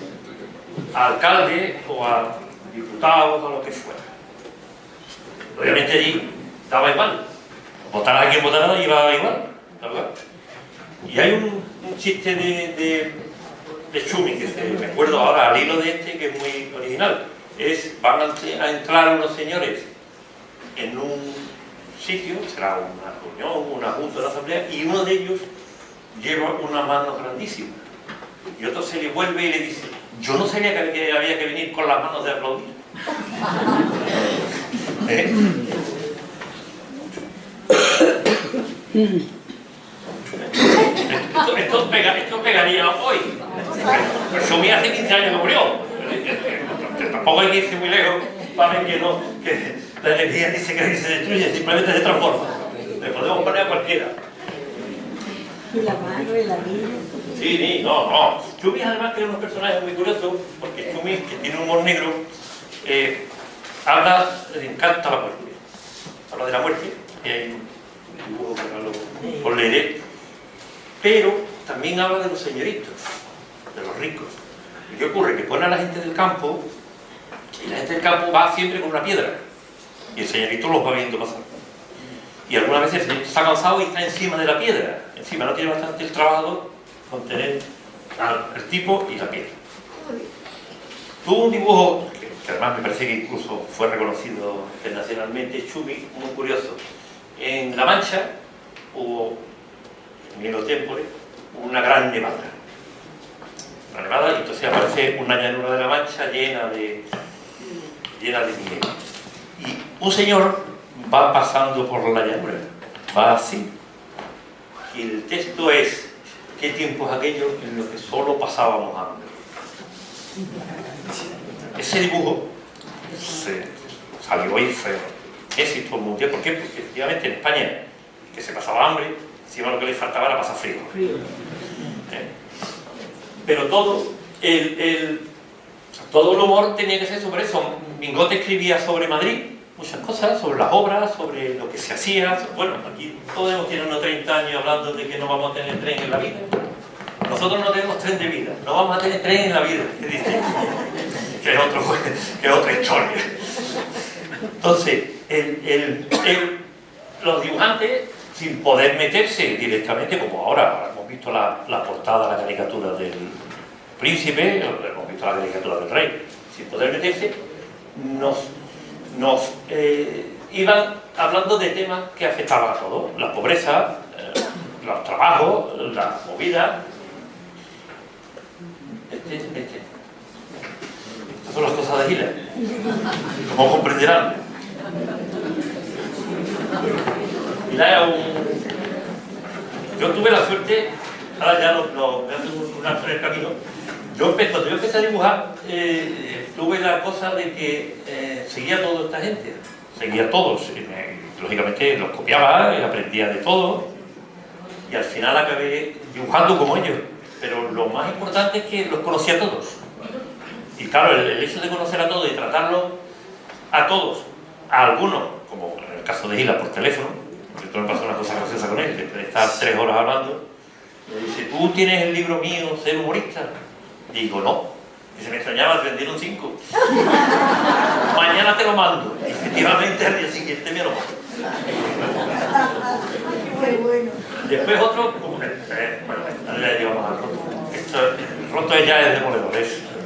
a alcalde o a diputados o a lo que fuera. Obviamente allí daba igual. Votar a quien votara iba igual, ¿verdad? Y hay un chiste de Chumi, que me acuerdo ahora al hilo de este, que es muy original. Van a entrar unos señores en un sitio, será una reunión, una junta, una asamblea, y uno de ellos lleva una mano grandísima. Y otro se le vuelve y le dice, yo no sabía que había que venir con las manos de aplaudir. Esto pegaría hoy. Chumi hace 15 años que murió. Tampoco hay que irse muy lejos para ver que la energía dice que se destruye, simplemente se transforma. Le podemos poner a cualquiera. Y la mano y la vida. Sí, no. Chumi además tiene unos personajes muy curiosos, porque Chumi, que tiene un humor negro, le encanta la muerte. Habla de la muerte, y hay un dibujo que lo leeré, pero también habla de los señoritos, de los ricos. ¿Y qué ocurre? Que pone a la gente del campo, y la gente del campo va siempre con una piedra, y el señorito los va viendo pasar. Y algunas veces el señorito está cansado y está encima de la piedra. Encima no tiene bastante el trabajador con tener al tipo y la piedra. Tuvo un dibujo que además me parece que incluso fue reconocido internacionalmente, Chumi, muy curioso. En La Mancha hubo, en los Tempores, una gran nevada. Una nevada, y entonces aparece una llanura de La Mancha llena de nieve. Y un señor va pasando por la llanura, va así. Y el texto es, ¿qué tiempos aquellos en los que solo pasábamos hambre? Ese dibujo salió y fue éxito mundial. ¿Por qué? Porque efectivamente en España, que se pasaba hambre, encima lo que le faltaba era pasar frío. Pero todo el humor tenía que ser sobre eso. Mingote escribía sobre Madrid, muchas cosas, sobre las obras, sobre lo que se hacía. Bueno, aquí todos tienen unos 30 años hablando de que no vamos a tener tren en la vida. Nosotros no tenemos tren de vida, no vamos a tener tren en la vida, ¿qué dice? Que es otra historia. Entonces, los dibujantes, sin poder meterse directamente, como ahora hemos visto la portada, la caricatura del príncipe, hemos visto la caricatura del rey, sin poder meterse, nos iban hablando de temas que afectaban a todos: la pobreza, los trabajos, la movida. Estas son las cosas de Hitler, como comprenderán. Yo tuve la suerte, ahora ya me hacen un alto en el camino. Cuando yo empecé a dibujar, tuve la cosa de que seguía a toda esta gente, seguía a todos, lógicamente los copiaba, aprendía de todo, y al final acabé dibujando como ellos. Pero lo más importante es que los conocía a todos. Y claro, el hecho de conocer a todos y tratarlos a todos, a algunos, como en el caso de Hila, por teléfono, esto me pasó una cosa graciosa con él, de estar 3 horas hablando, me dice, ¿tú tienes el libro mío, ser humorista? Digo, no. Y se me extrañaba, vendieron 5. Mañana te lo mando. Y efectivamente al día siguiente me lo mando. Muy bueno. Después otro, bueno, ya llegamos al roto. El roto ya es demoledor,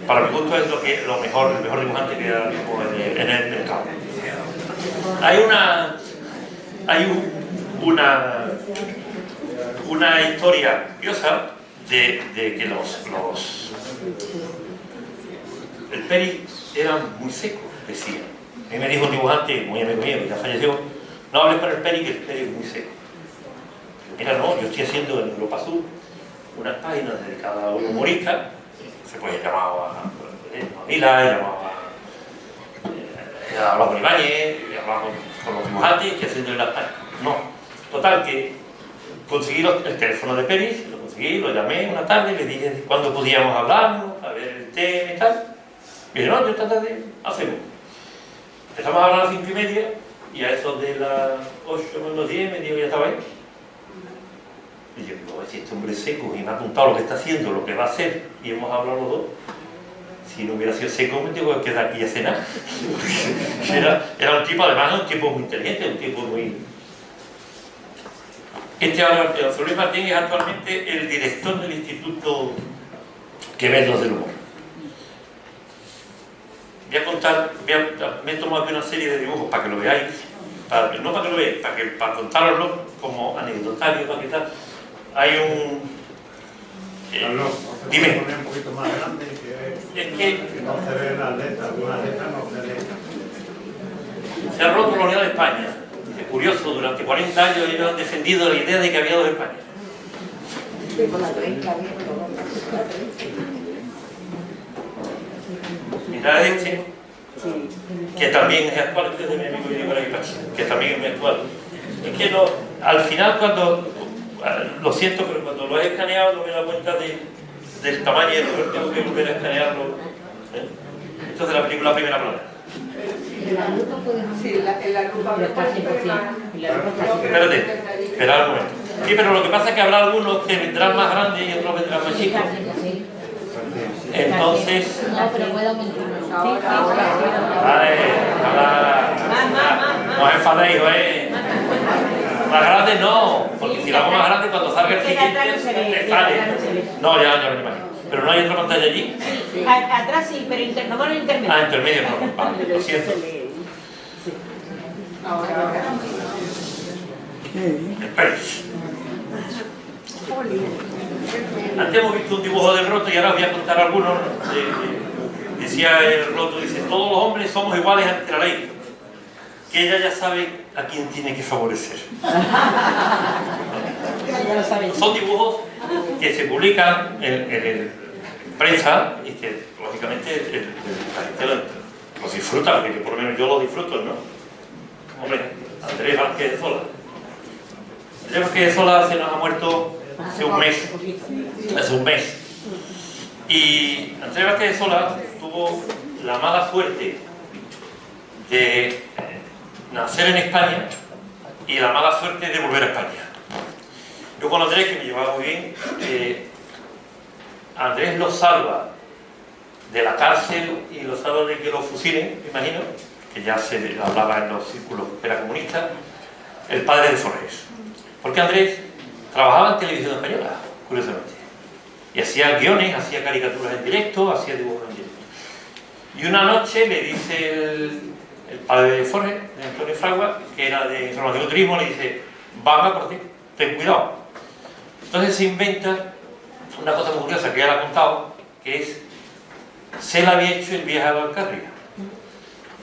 para mi gusto es el mejor dibujante que ahora mismo en el mercado. Hay una historia curiosa de que el Peri era muy seco, decía. A mí me dijo un dibujante, muy amigo mío, que ya falleció, no hables con el Peri, que el Peri es muy seco. Mira, no, yo estoy haciendo en Europa Sur unas páginas dedicadas a un humorista, se puede llamar a Mila, llamaba a Álvaro Ibáñez, llamaba con los dibujantes, y haciendo en las páginas. No, total, que conseguí el teléfono de Peri, lo conseguí, lo llamé una tarde, le dije cuándo podíamos hablar, a ver el tema y tal. Y dije, no, yo esta tarde hacemos. Empezamos a hablar a las 5:30 y a eso de las 8 menos 10 me dijo que ya estaba ahí. Y yo digo, si este hombre es seco y me ha apuntado lo que está haciendo, lo que va a hacer, y hemos hablado los dos, si no hubiera sido seco me tengo que quedar aquí a cenar. Era un tipo, además, un tipo muy inteligente, un tipo muy... José Luis Martín es actualmente el director del Instituto Quevedo del Humor. Voy a contar, me he tomado aquí una serie de dibujos para que lo veáis, no para que lo veáis, para contaroslo como anecdotario, para que tal. Hay un... Carlos, dime. poner un poquito más grande que no se ve las letras, algunas letras no se leen. Se ha roto la unidad de España. Es curioso, durante 40 años ellos han defendido la idea de que había dos Españas. Mirad este, que también es actual, este es de mi amigo Nicolás Ipachi, que también es muy actual. Es que no, al final lo siento, pero cuando lo he escaneado no me he dado cuenta del tamaño y del tengo que volver a escanearlo. Esto es de la película Primera Plana. Sí, en la lupa. Espérate, esperad un momento. Sí, pero lo que pasa es que habrá algunos que vendrán más grandes y otros vendrán más chicos. Entonces... No, pero puedo aumentar. Vale, no os enfadéis, más grande no, porque si lo hago más grande cuando salga el siguiente, vale. No, ya me imagino. Pero no hay otra pantalla allí. Atrás sí, pero no en el intermedio. Ah, intermedio no, vale, lo siento. Esperéis. Antes hemos visto un dibujo del Roto y ahora os voy a contar algunos. Decía el Roto, dice, todos los hombres somos iguales ante la ley. Que ella ya sabe a quién tiene que favorecer. Son dibujos que se publican en prensa y que lógicamente la gente los disfruta, porque por lo menos yo los disfruto, ¿no? Hombre, Andrés Vázquez de Sola. Andrés Vázquez de Sola se nos ha muerto hace un mes. Y Andrés Vázquez de Sola tuvo la mala suerte de nacer en España y la mala suerte de volver a España. Yo con Andrés, que me llevaba muy bien, Andrés lo salva de la cárcel y lo salva de que lo fusilen, me imagino, que ya se hablaba en los círculos que era comunista, el padre de Forges. Porque Andrés trabajaba en televisión española, curiosamente, y hacía guiones, hacía caricaturas en directo, hacía dibujos en directo. Y una noche le dice el padre de Forges, de Antonio Fragua, que era de Información y Turismo, le dice, van a por ti, ten cuidado. Entonces se inventa una cosa muy curiosa que ya la ha contado, que es, se le había hecho el viaje a la Alcarria.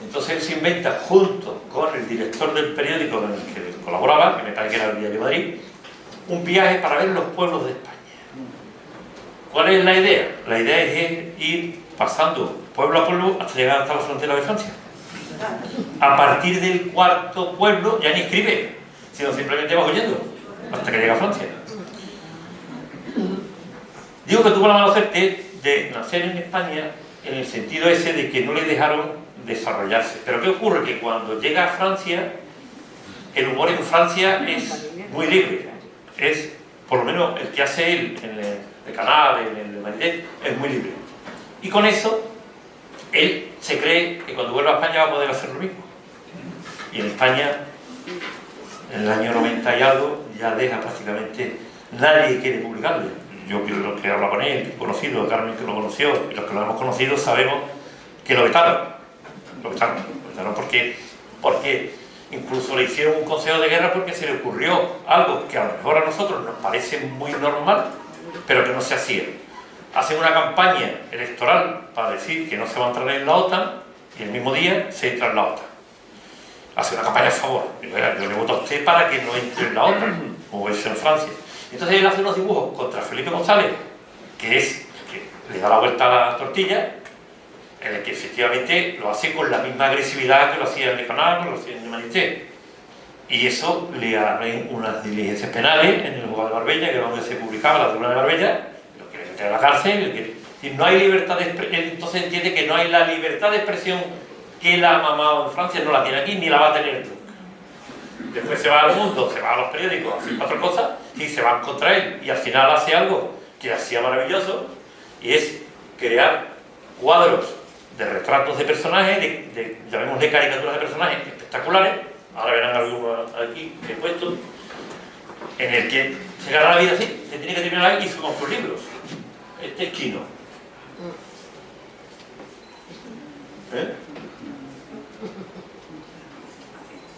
Entonces él se inventa, junto con el director del periódico con el que colaboraba, que me parece que era el Diario de Madrid, un viaje para ver los pueblos de España. ¿Cuál es la idea? La idea es ir pasando pueblo a pueblo hasta llegar hasta la frontera de Francia. A partir del cuarto pueblo ya ni escribe, sino simplemente va oyendo hasta que llega a Francia. Digo que tuvo la mala suerte de nacer en España en el sentido ese de que no le dejaron desarrollarse. Pero ¿qué ocurre? Que cuando llega a Francia, el humor en Francia es muy libre. Es, por lo menos el que hace él en el canal, en el Madrid, es muy libre. Y con eso, él se cree que cuando vuelva a España va a poder hacer lo mismo. Y en España, en el año 90 y algo, ya deja prácticamente, nadie quiere publicarlo. Yo lo que habla con él, conocido, Carmen que lo conoció, y los que lo hemos conocido sabemos que lo vetaron. Lo vetaron porque incluso le hicieron un consejo de guerra porque se le ocurrió algo que a lo mejor a nosotros nos parece muy normal, pero que no se hacía. Hacen una campaña electoral para decir que no se va a entrar en la OTAN y el mismo día se entra en la OTAN. Hace una campaña a favor. Yo le voto a usted para que no entre en la OTAN, como es en Francia. Entonces él hace unos dibujos contra Felipe González, que le da la vuelta a la tortilla, en el que efectivamente lo hace con la misma agresividad que lo hacía en el Canal, que lo hacía en el Manité. Y eso le abren unas diligencias penales en el juzgado de Marbella, que es donde se publicaba la tribuna de Marbella, lo quieren meter a la cárcel, no hay libertad de expresión. Entonces entiende que no hay la libertad de expresión que él ha mamado en Francia, no la tiene aquí ni la va a tener nunca. Después se va al mundo, se va a los periódicos, hace cuatro cosas y se van contra él. Y al final hace algo que hacía maravilloso, y es crear cuadros de retratos de personajes, llamémosle caricaturas de personajes espectaculares. Ahora verán algunos aquí que he puesto, en el que se gana la vida así, se tiene que terminar ahí y se compra libros. Este es chino.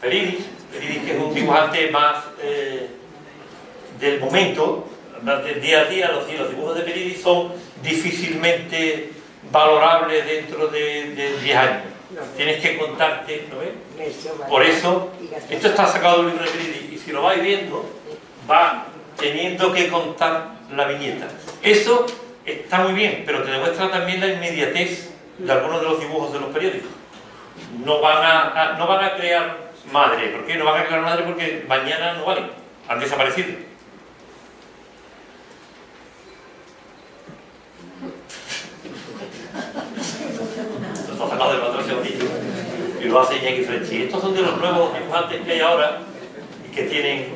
Peridis, que es un dibujante más del momento, más del día a día. Los dibujos de Peridis son difícilmente valorables dentro de 10 años. Tienes que contarte, ¿no ves? Por eso, esto está sacado del libro de Peridis, y si lo vais viendo, va teniendo que contar la viñeta. Eso está muy bien, pero te demuestra también la inmediatez de algunos de los dibujos de los periódicos. No van a crear madre. ¿Por qué no van a crear madre? Porque mañana no valen, han desaparecido. Lo sacado del patrón Segundillo y lo hace Iñaki Frenchi. Estos son de los nuevos dibujantes que hay ahora y que tienen.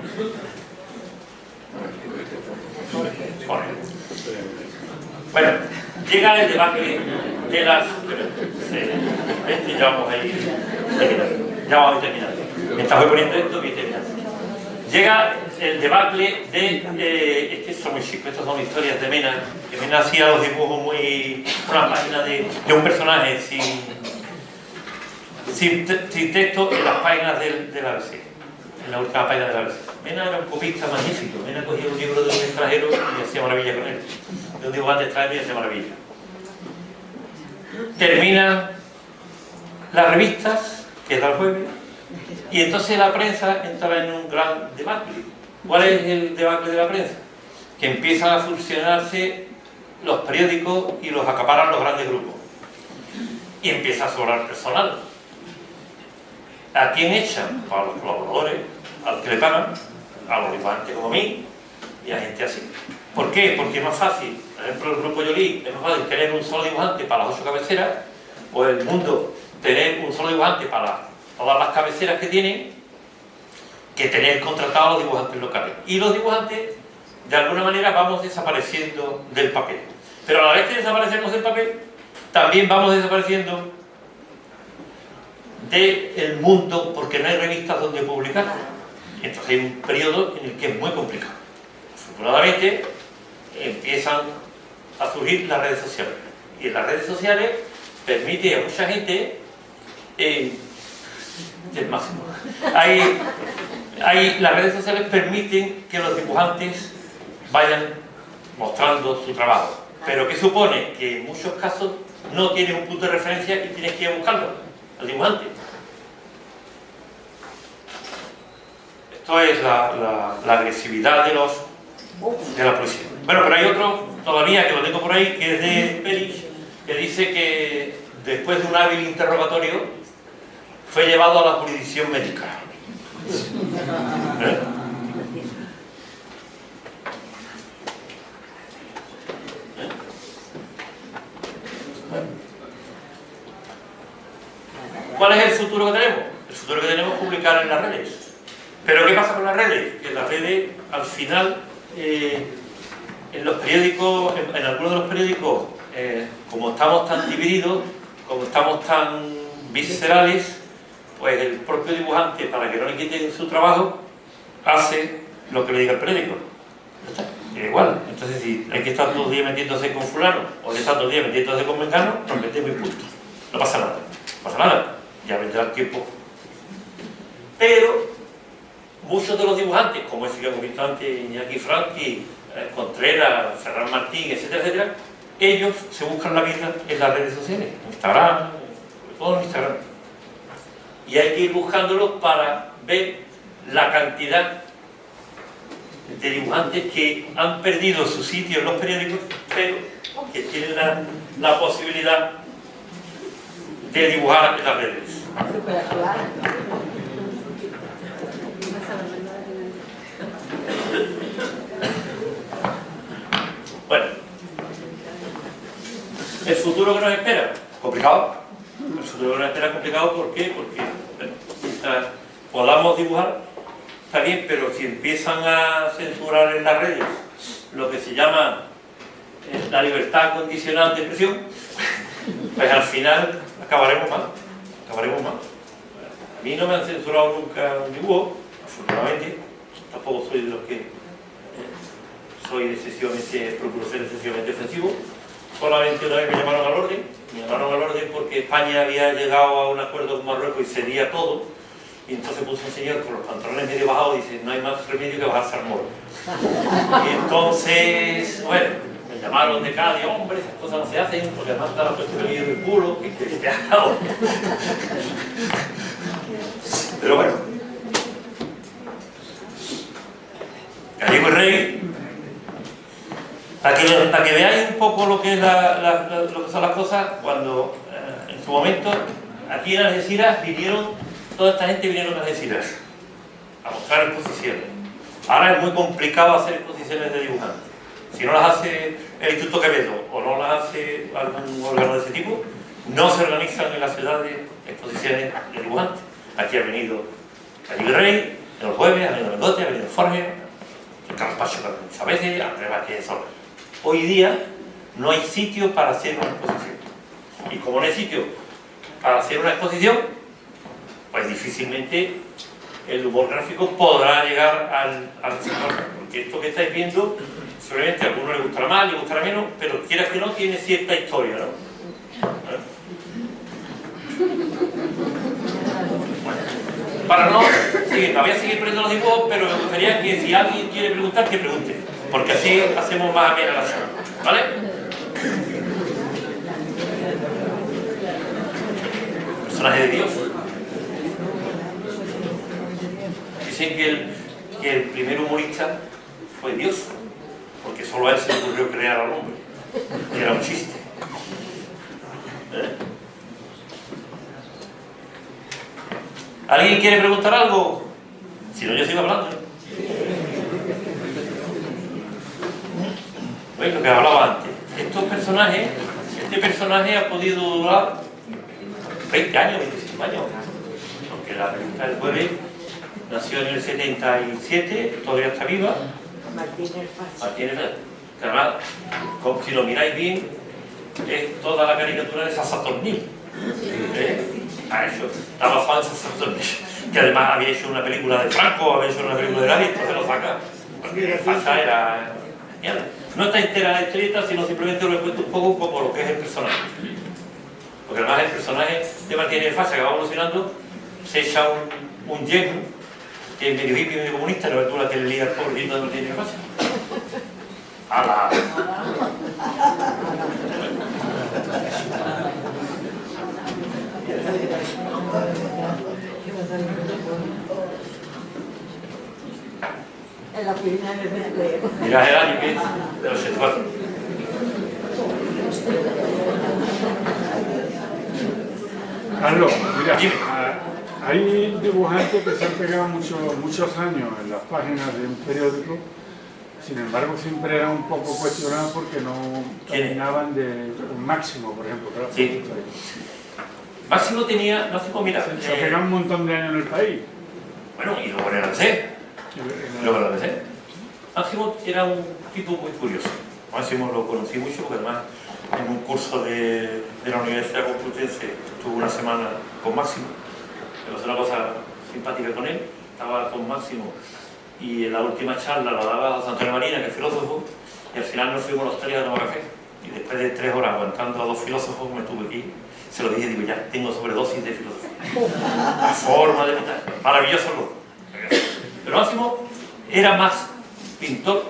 Bueno, llega el debate de las. Ya vamos a ir terminando. Mientras voy poniendo esto, voy terminando. Llega el debacle de. Es que son muy chicos, estas son historias de Mena. Que Mena hacía los dibujos muy. Una página de un personaje sin texto en las páginas del ABC. En la última página del ABC. Mena era un copista magnífico. Mena cogía un libro de un extranjero y hacía maravilla con él. De un dibujante extranjero y hacía maravilla. Terminan las revistas, que es el jueves, y entonces la prensa entra en un gran debate. ¿Cuál es el debate de la prensa? Que empiezan a fusionarse los periódicos y los acaparan los grandes grupos. Y empieza a sobrar personal. ¿A quién echan? A los colaboradores, al que le pagan, a los dibujantes como a mí y a gente así. ¿Por qué? Porque es más fácil, por ejemplo, el grupo Yolí, es más fácil tener un solo dibujante para las 8 cabeceras, o el Mundo tener un solo dibujante para todas las cabeceras que tienen, que tener contratados a los dibujantes locales. Y los dibujantes, de alguna manera, vamos desapareciendo del papel. Pero a la vez que desaparecemos del papel, también vamos desapareciendo del mundo, porque no hay revistas donde publicar. Entonces hay un periodo en el que es muy complicado. Afortunadamente empiezan a surgir las redes sociales, y en las redes sociales permite a mucha gente del máximo. Las redes sociales permiten que los dibujantes vayan mostrando su trabajo, pero que supone que en muchos casos no tienes un punto de referencia y tienes que ir a buscarlo al dibujante. Esto es la agresividad de la poesía. Bueno, pero hay otro todavía que lo tengo por ahí, que es de Peridis, que dice que después de un hábil interrogatorio fue llevado a la jurisdicción médica. ¿Cuál es el futuro que tenemos? El futuro que tenemos es publicar en las redes. ¿Pero qué pasa con las redes? Que las redes, al final, en los periódicos, en algunos de los periódicos, como estamos tan divididos, como estamos tan viscerales, pues el propio dibujante, para que no le quiten su trabajo, hace lo que le diga el periódico. Es igual. Entonces, si hay que estar todo el día metiéndose con fulano, o hay que estar todo el día metiéndose con mengano, nos metemos y punto. No pasa nada. No pasa nada. Ya vendrá el tiempo. Pero muchos de los dibujantes, como ese que hemos visto antes, Iñaki Franqui, Contreras, Ferran Martín, etcétera, etcétera, ellos se buscan la vida en las redes sociales, Instagram, sobre todo en Instagram. Y hay que ir buscándolos para ver la cantidad de dibujantes que han perdido su sitio en los periódicos, pero que tienen la posibilidad de dibujar en las redes. Bueno, el futuro que nos espera, complicado. El futuro que nos espera es complicado, ¿por qué? Porque bueno, mientras podamos dibujar, está bien, pero si empiezan a censurar en las redes lo que se llama la libertad condicional de expresión, pues al final acabaremos mal. A mí no me han censurado nunca un dibujo, afortunadamente. Tampoco soy de los que procuro ser excesivamente ofensivo. Solamente una vez me llamaron al orden porque España había llegado a un acuerdo con Marruecos y cedía todo, y entonces puso un señor con los pantalones medio bajados y dice: no hay más remedio que bajarse al moro. Y entonces, bueno, me llamaron de Cádiz: hombre, esas cosas no se hacen, porque además está la cuestión del culo, que te ha dado. Pero bueno, Gallego y Rey, para que veáis un poco lo que, lo que son las cosas, cuando en su momento aquí en Algeciras toda esta gente vinieron a Algeciras a mostrar exposiciones. Ahora es muy complicado hacer exposiciones de dibujantes. Si no las hace el Instituto Quevedo o no las hace algún órgano de ese tipo, no se organizan en la ciudad de exposiciones de dibujantes. Aquí ha venido Gallego y Rey, el jueves, ha venido Mendote, ha venido Forge, el Carpacho muchas veces, Andrés Vázquez Sola. Hoy día no hay sitio para hacer una exposición. Y como no hay sitio para hacer una exposición, pues difícilmente el humor gráfico podrá llegar al sector. Porque esto que estáis viendo, seguramente a algunos les gustará más, les gustará menos, pero quieras que no, tiene cierta historia, ¿no? Bueno, para no seguir, me voy a seguir poniendo los dibujos, pero me gustaría que si alguien quiere preguntar, que pregunte, porque así hacemos más amena la charla, ¿vale? Personaje de Dios. Dicen que el primer humorista fue Dios, porque solo a él se le ocurrió crear al hombre, y era un chiste. ¿Alguien quiere preguntar algo? Si no, yo sigo hablando. ¿Veis lo que hablaba antes? Este personaje ha podido durar 20 años, 25 años. Porque la pregunta del jueves nació en el 77, todavía está viva. Martínez Fácil. Además, si lo miráis bien, es toda la caricatura de Sasatornil. Está basado en Sasatornil, que además había hecho una película de Franco, había hecho una película de nadie, entonces lo saca. Porque el facha era genial. No está entera la historieta, sino simplemente lo he puesto un poco como lo que es el personaje. Porque además el personaje de Martínez Fácil, que va evolucionando, se echa un yegro, que es medio hippie, medio comunista, la verdura que le lía al pobrecito de Martínez Fácil. ¡Hala! En la primera vez de... Mirad el año que es, de los 74. Carlos, mira, hay dibujantes que se han pegado muchos años en las páginas de un periódico, sin embargo siempre eran un poco cuestionados porque no terminaban de... Máximo, por ejemplo. Claro, sí. Máximo tenía, mira... Se ha pegado un montón de años en el país. Bueno, y luego en el ABC. Máximo era un tipo muy curioso. Máximo lo conocí mucho porque además en un curso de la Universidad Complutense estuve una semana con Máximo. Me pasó una cosa simpática con él. Estaba con Máximo y en la última charla la daba José Antonio Marina, que es filósofo, y al final nos fuimos los tres a tomar café. Y después de 3 horas aguantando a 2 filósofos me tuve que ir. Se lo dije, digo, ya tengo sobredosis de filosofía. La forma de pensar, maravilloso. Pero Máximo era más pintor,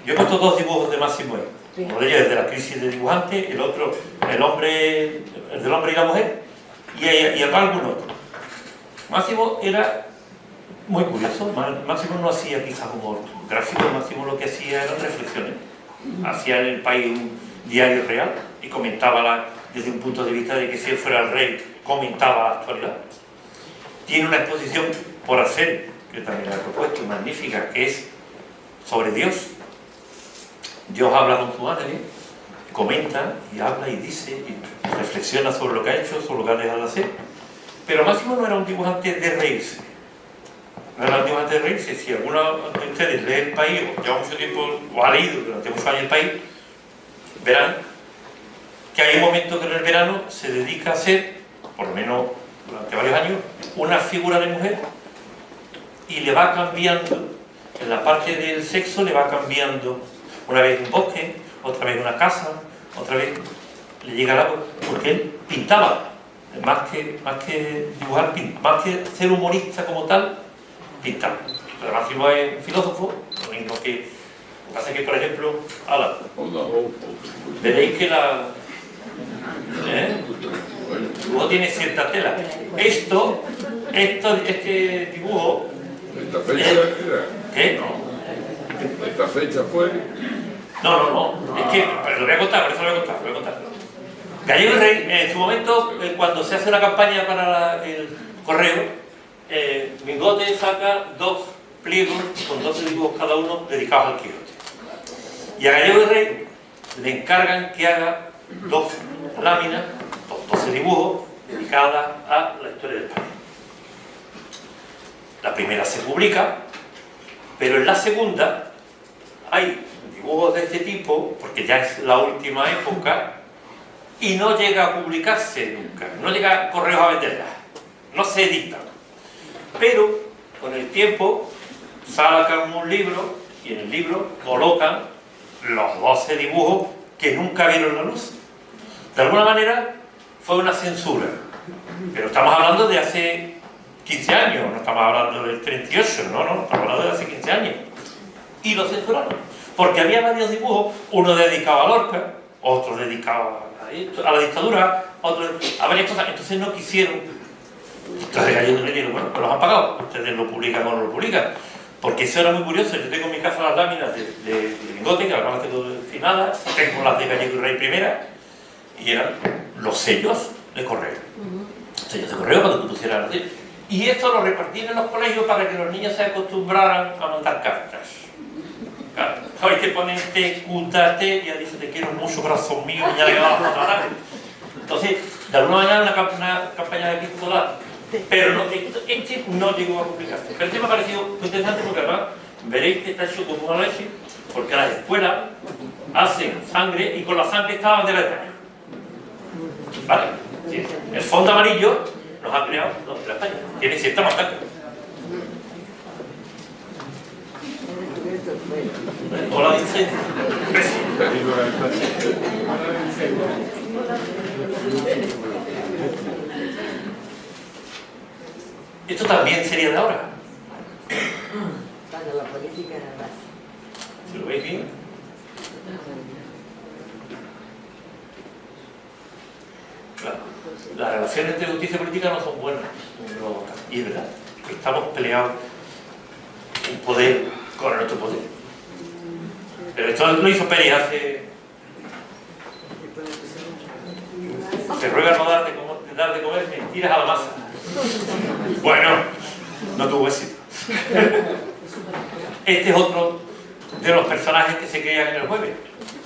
Yo he puesto dos dibujos de Máximo ahí. Uno de ellos es de la crisis de dibujante, el otro, el del hombre y la mujer, y acá algún otro. Máximo era muy curioso. Máximo no hacía quizás humor gráfico, Máximo lo que hacía eran reflexiones. Hacía en El País un diario real y comentaba desde un punto de vista de que si él fuera el rey, comentaba la actualidad. Tiene una exposición por hacer, que también la he propuesto, magnífica, que es sobre Dios. Dios habla con su madre, comenta y habla y dice y reflexiona sobre lo que ha hecho, sobre lo que ha dejado de hacer. Pero Máximo no era un dibujante de reírse. No era un dibujante de reírse. Si alguno de ustedes lee El País, o lleva mucho tiempo, o ha leído durante muchos años El País, verán que hay un momento que en el verano se dedica a hacer, por lo menos durante varios años, una figura de mujer y le va cambiando, en la parte del sexo le va cambiando. Una vez un bosque, otra vez una casa, otra vez le llega el agua, porque él pintaba, más que dibujar, más que ser humorista como tal, pintaba. Pero Máximo es un filósofo, lo mismo que... Lo que pasa es que, por ejemplo, veréis que el dibujo tiene cierta tela. Este dibujo... ¿Esta fecha era? ¿Qué? ¿Esta fecha fue? No, es que, pero lo voy a contar, por eso lo voy a contar. Gallego y Rey, en su momento, cuando se hace una campaña para el correo, Mingote saca 2 pliegos con 12 dibujos cada uno dedicados al Quijote. Y a Gallego y Rey le encargan que haga 2 láminas, 12 dibujos dedicadas a la historia de España. La primera se publica, pero en la segunda hay dibujos de este tipo, porque ya es la última época, y no llega a publicarse nunca, no llega a Correos a venderlas, no se editan. Pero con el tiempo sacan un libro y en el libro colocan los 12 dibujos que nunca vieron la luz. De alguna manera fue una censura, pero estamos hablando de hace 15 años, no estamos hablando del 38, no, estamos hablando de hace 15 años. Y lo censuraron, porque había varios dibujos, uno dedicado a Lorca, otro dedicado a la dictadura, otro a varias cosas, entonces no quisieron. Entonces Gallego le dijeron, bueno, pues los han pagado, ustedes lo publican o no lo publican, porque eso era muy curioso. Yo tengo en mi casa las láminas de Mingote, que ahora las tengo firmadas, tengo las de Gallego y Rey primera, y eran los sellos de correo. Sellos de correo para que pusieran así. Y esto lo repartían en los colegios para que los niños se acostumbraran a mandar cartas. Claro, hoy te ponen TQT, ya dice te quiero mucho, corazón mío, y ya le vas a tratar. Entonces, de alguna manera una campaña de epistolar, pero no, este no llegó a publicarse. Pero este me ha parecido muy interesante porque además veréis que está hecho con una leche, porque las escuelas hacen sangre y con la sangre está la bandera de España. ¿Vale? Sí. El fondo amarillo nos ha creado la bandera de España. Tiene cierta marca. Hola, dice. Esto también sería de ahora. Cuando la política era base. ¿Se lo veis bien? Claro. Las relaciones entre justicia y política no son buenas. Y es verdad, estamos peleados un poder con el otro poder. Pero esto lo hizo Pérez hace... Se ruega no dar de comer mentiras a la masa. Bueno, no tuvo éxito. Este es otro de los personajes que se crean en el jueves.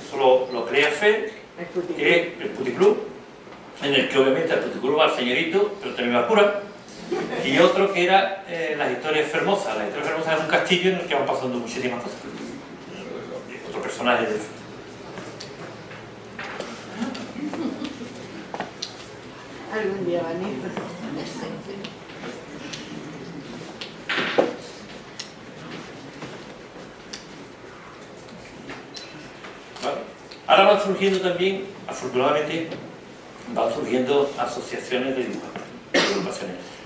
Eso lo crea Fer, que es el puticlub, en el que obviamente al puticlub va el señorito, pero también va el cura. Y otro que era las historias fermosas. Las historias fermosas es un castillo en el que van pasando muchísimas cosas. Otro personaje de... Algún día van a ir. ¿Vale? Ahora van surgiendo también, afortunadamente, van surgiendo asociaciones de dibujantes.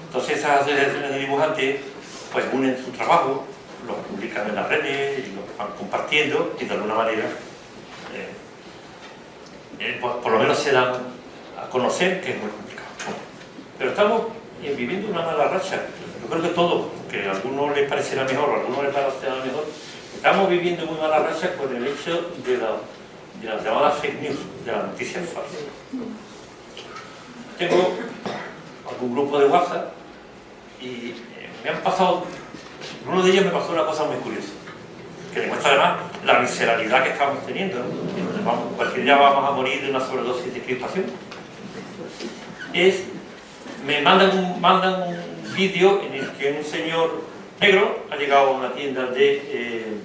Entonces esas asociaciones de dibujantes pues unen su trabajo lo publican en las redes y lo van compartiendo y de alguna manera por lo menos se dan a conocer, que es muy complicado. Pero estamos viviendo una mala racha. Yo creo que todos, que a algunos les parecerá mejor, a algunos les parecerá mejor, estamos viviendo muy mala racha con el hecho de las llamadas fake news, de las noticias falsas. Tengo algún grupo de WhatsApp y me han pasado, uno de ellos me pasó una cosa muy curiosa, que demuestra además la visceralidad que estamos teniendo, ¿no? Cualquier día vamos a morir de una sobredosis de crispación. Me mandan un vídeo en el que un señor negro ha llegado a una tienda de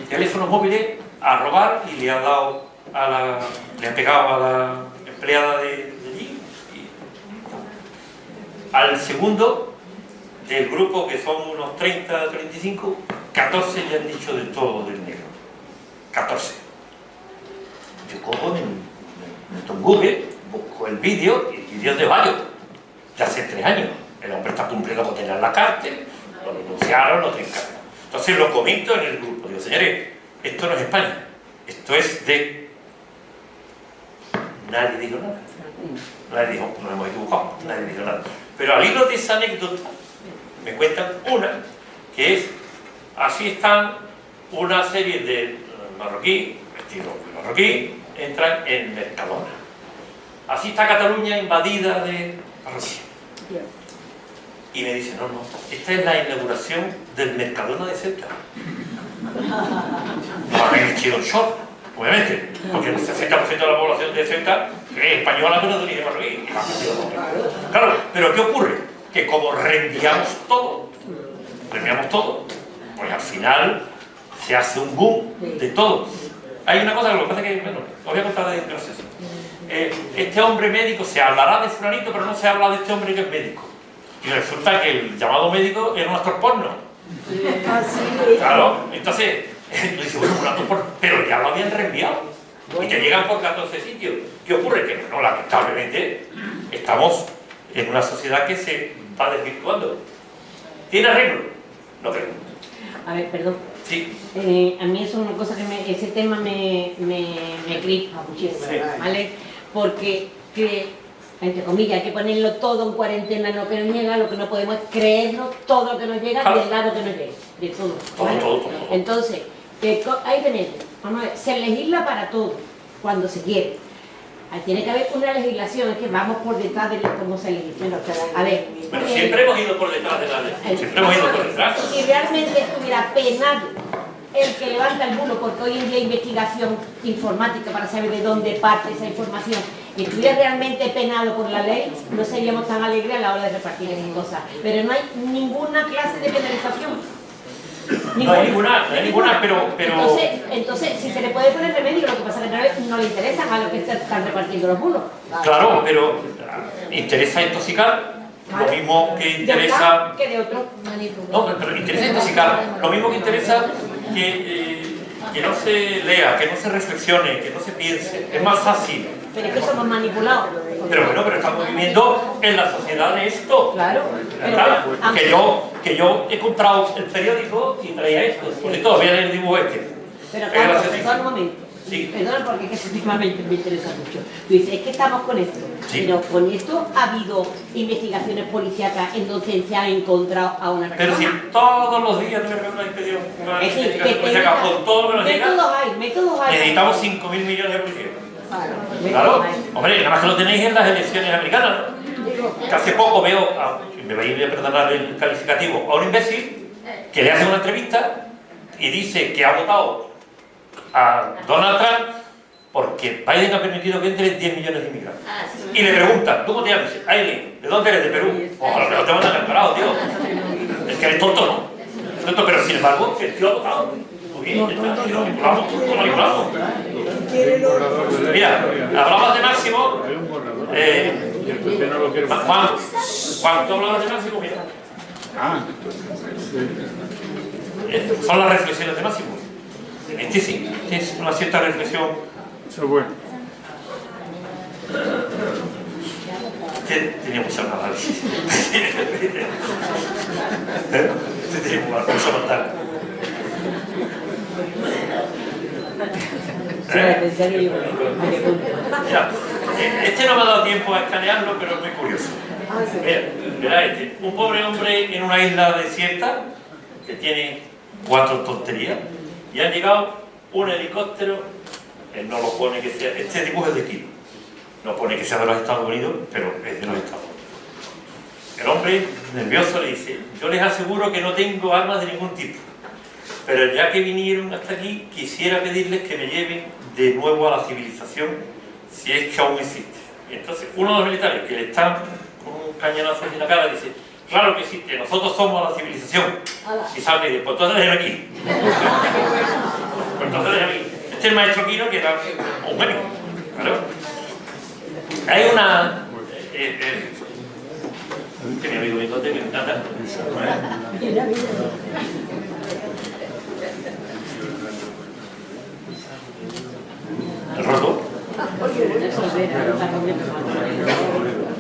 teléfonos móviles a robar y le ha pegado a la empleada de allí. Al segundo del grupo, que son unos 30, 35, 14 le han dicho de todo del negro. 14. Yo cojo, me meto en Google, busco el vídeo, y el vídeo es de varios, de hace 3 años. El hombre está cumpliendo con tener la cárcel, lo denunciaron, lo trincaron. Entonces lo comento en el grupo. Digo, señores, esto no es España, esto es de... Nadie dijo nada. Nadie dijo, nos hemos equivocado, nadie dijo nada. Pero al hilo de esa anécdota, me cuentan una, que es, así están una serie de marroquí, vestidos marroquí, entran en Mercadona. Así está Cataluña invadida de marroquí. Y me dice, no, esta es la inauguración del Mercadona de Ceuta. No han hecho un shock, obviamente, porque el 60% de la población de Ceuta es española, pero de origen marroquí. Claro, pero ¿qué ocurre? Que como reenviamos todo, pues al final se hace un boom de todo. Hay una cosa que lo que pasa es que, bueno, os voy a contar de proceso. Este hombre médico, se hablará de fulanito, pero no se habla de este hombre que es médico. Y resulta que el llamado médico era un actor porno. Claro, entonces, tú dices, bueno, un actor porno, pero ya lo habían reenviado. Y te llegan por 14 sitios. ¿Qué ocurre? Que, bueno, lamentablemente, estamos en una sociedad que se va desvirtuando. ¿Tiene arreglo? No creo. A ver, perdón. Sí. A mí eso es una cosa que ese tema me crispa muchísimo, Sí. ¿vale? Porque, entre comillas, hay que ponerlo todo en cuarentena, lo que nos llega, lo que no podemos es creernos todo lo que nos llega, del lado que nos llegue, de todo. ¿vale? Todo. Entonces, hay que tener, vamos a ver, se legisla para todo, cuando se quiere. Tiene que haber una legislación, es que vamos por detrás de cómo se legisla. A ver, Bueno, siempre hemos ido por detrás de la ley. Siempre hemos ido por detrás. Si realmente estuviera penado el que levanta el bulo, porque hoy en día hay investigación informática para saber de dónde parte esa información, y estuviera realmente penado por la ley, no seríamos tan alegres a la hora de repartir esas cosas. Pero no hay ninguna clase de penalización. No hay ninguna, pero... Entonces, si se le puede poner remedio, lo que pasa es que a veces no le interesan a los que están repartiendo los bulos. Claro, pero interesa intoxicar, lo mismo que interesa... que de otro. No, pero interesa intoxicar, lo mismo que interesa que no se lea, que no se reflexione, que no se piense. Es más fácil. Pero es que somos manipulados. Pero bueno, pero estamos viviendo en la sociedad de esto. Claro. Que yo he comprado el periódico y traía esto. Por esto voy a leer el dibujo este. Pero Carlos, perdón un momento. Sí. Perdón, porque es que últimamente me interesa mucho. Tú dices, es que estamos con esto. Sí. Pero con esto ha habido investigaciones policíacas en donde se ha encontrado a una persona. Pero si todos los días debe haber una investigación policíaca con todo lo que nos llega. Métodos hay. Necesitamos 5.000 millones de policías. Claro. Hombre, nada más que lo tenéis en las elecciones americanas, ¿no? Que hace poco veo, me vais a perdonar el calificativo, a un imbécil que le hace una entrevista y dice que ha votado a Donald Trump porque Biden ha permitido que entren 10 millones de inmigrantes. Y le preguntan, ¿tú cómo te llamas? Aileen, ¿de dónde eres? De Perú. Ojalá que no te mandan al carajo, tío. Es que eres tonto, ¿no? Tonto, pero sin embargo, el tío ha votado. Muy bien, lo manipulamos. Mira, hablabas de Máximo. Juan, tú hablabas de Máximo, mira. Son las reflexiones de Máximo. Sí, es una cierta reflexión. Eso es bueno. Este tenía mucha mala vida. Este tenía mucha mental. Mira, este no me ha dado tiempo a escanearlo, pero es muy curioso. Mira este. Un pobre hombre en una isla desierta que tiene 4 tonterías y ha llegado un helicóptero. Él no lo pone que sea. Este dibujo es de aquí. No pone que sea de los Estados Unidos, pero es de los Estados Unidos. El hombre, nervioso, le dice: yo les aseguro que no tengo armas de ningún tipo, pero ya que vinieron hasta aquí, quisiera pedirles que me lleven de nuevo a la civilización, si es que aún existe. Y entonces uno de los militares que le están con un cañonazo en la cara dice: claro que existe, nosotros somos la civilización. Y sale y dice: pues entonces déjame aquí. Pues entonces déjame aquí. Este es el maestro Quino, que era un médico. ¿Claro? Hay una... que mi amigo Bigote, que me encanta. El roto.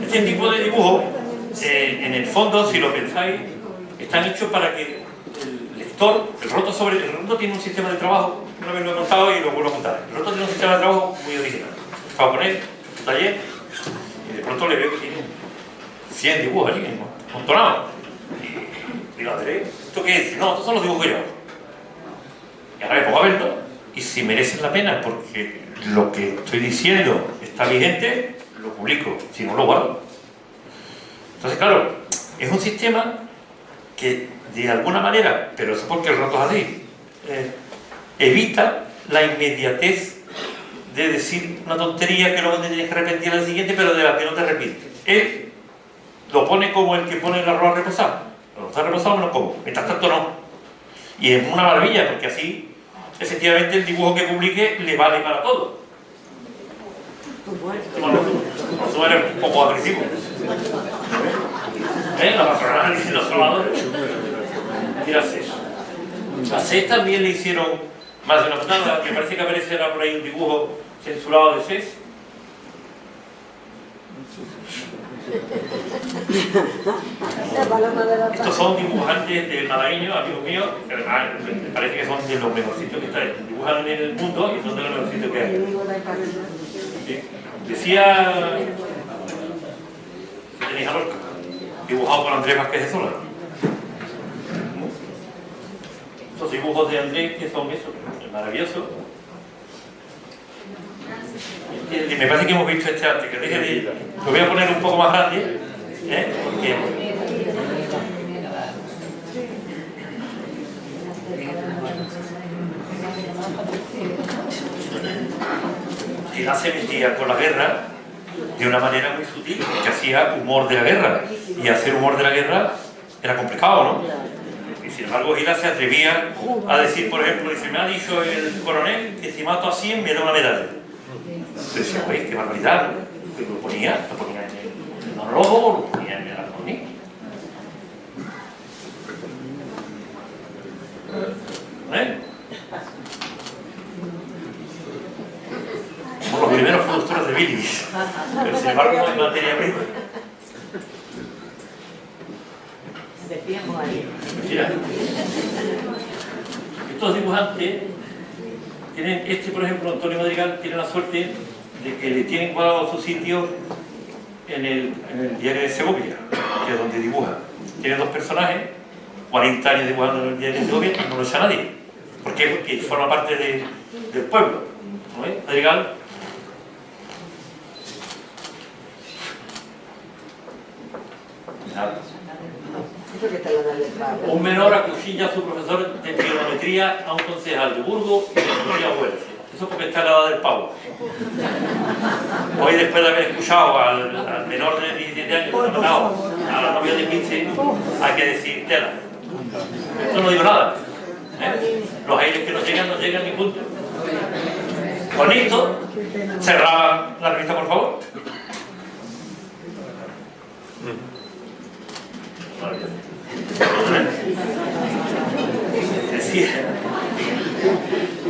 Este tipo de dibujo, en el fondo, si lo pensáis, están hechos para que el lector, el roto tiene un sistema de trabajo, una vez lo he contado y lo vuelvo a contar. El roto tiene un sistema de trabajo muy original. Va a poner su taller y de pronto le veo que tiene 100 dibujos allí, montonados. Y digo: Andrés, ¿esto qué es? No, estos son los dibujos que yo hago. Y ahora me pongo a verlo, y si merecen la pena porque lo que estoy diciendo está vigente, lo publico, si no lo guardo. Entonces, claro, es un sistema que de alguna manera, pero eso porque el roto es así, evita la inmediatez de decir una tontería que luego te tienes que arrepentir al siguiente, pero de la que no te arrepientes. Él lo pone como el que pone el arroz reposado. Cuando está reposado me lo como, mientras tanto no. Y es una maravilla, porque así, efectivamente, el dibujo que publique le vale para todo. Bueno, tú eres un poco agresivo. La patronal y los trabajadores. Mira Cés. A Cés también le hicieron más de una patada. Me parece que aparecerá por ahí un dibujo censurado de Cés. Estos son dibujantes del malagueño, amigos míos, que además me parece que son de los mejorcitos que están. Dibujan en el mundo y son de los mejorcitos que hay. Decía que tenéis a Lorca, dibujado por Andrés Vázquez de Sola. Estos dibujos de Andrés, que son esos, maravillosos. Y me parece que hemos visto este arte, que lo voy a poner un poco más grande, porque Gilá se metía con la guerra de una manera muy sutil, que hacía humor de la guerra, y hacer humor de la guerra era complicado, ¿no? Y sin embargo Gilá se atrevía a decir, por ejemplo, dice: me ha dicho el coronel que si mato a 100 me da una medalla. Decía: oye, qué barbaridad, ¿no? Que lo ponía en el monólogo, lo ponía en el armonía. Somos los primeros productores de bilis, pero sin embargo no hay materia prima. Mira, estos dibujantes tienen, por ejemplo, Antonio Madrigal, tiene la suerte de que le tienen guardado su sitio en el diario de Segovia, que es donde dibuja. Tiene 2 personajes, 40 años dibujando en el diario de Segovia, y no lo echa nadie. ¿Por qué? Porque forma parte del pueblo, ¿no es? Madrigal. Nada. Un menor acuchilla a su profesor de trigonometría a un concejal de Burgos y de Antonio Abuelo. Eso porque está en la edad del pavo. Hoy, después de haber escuchado al menor de 17 años que ha matado a la novia de 15, hay que decir tela. Esto no digo nada. Los aires que no llegan ni punto. Con esto, cerraba la revista, por favor.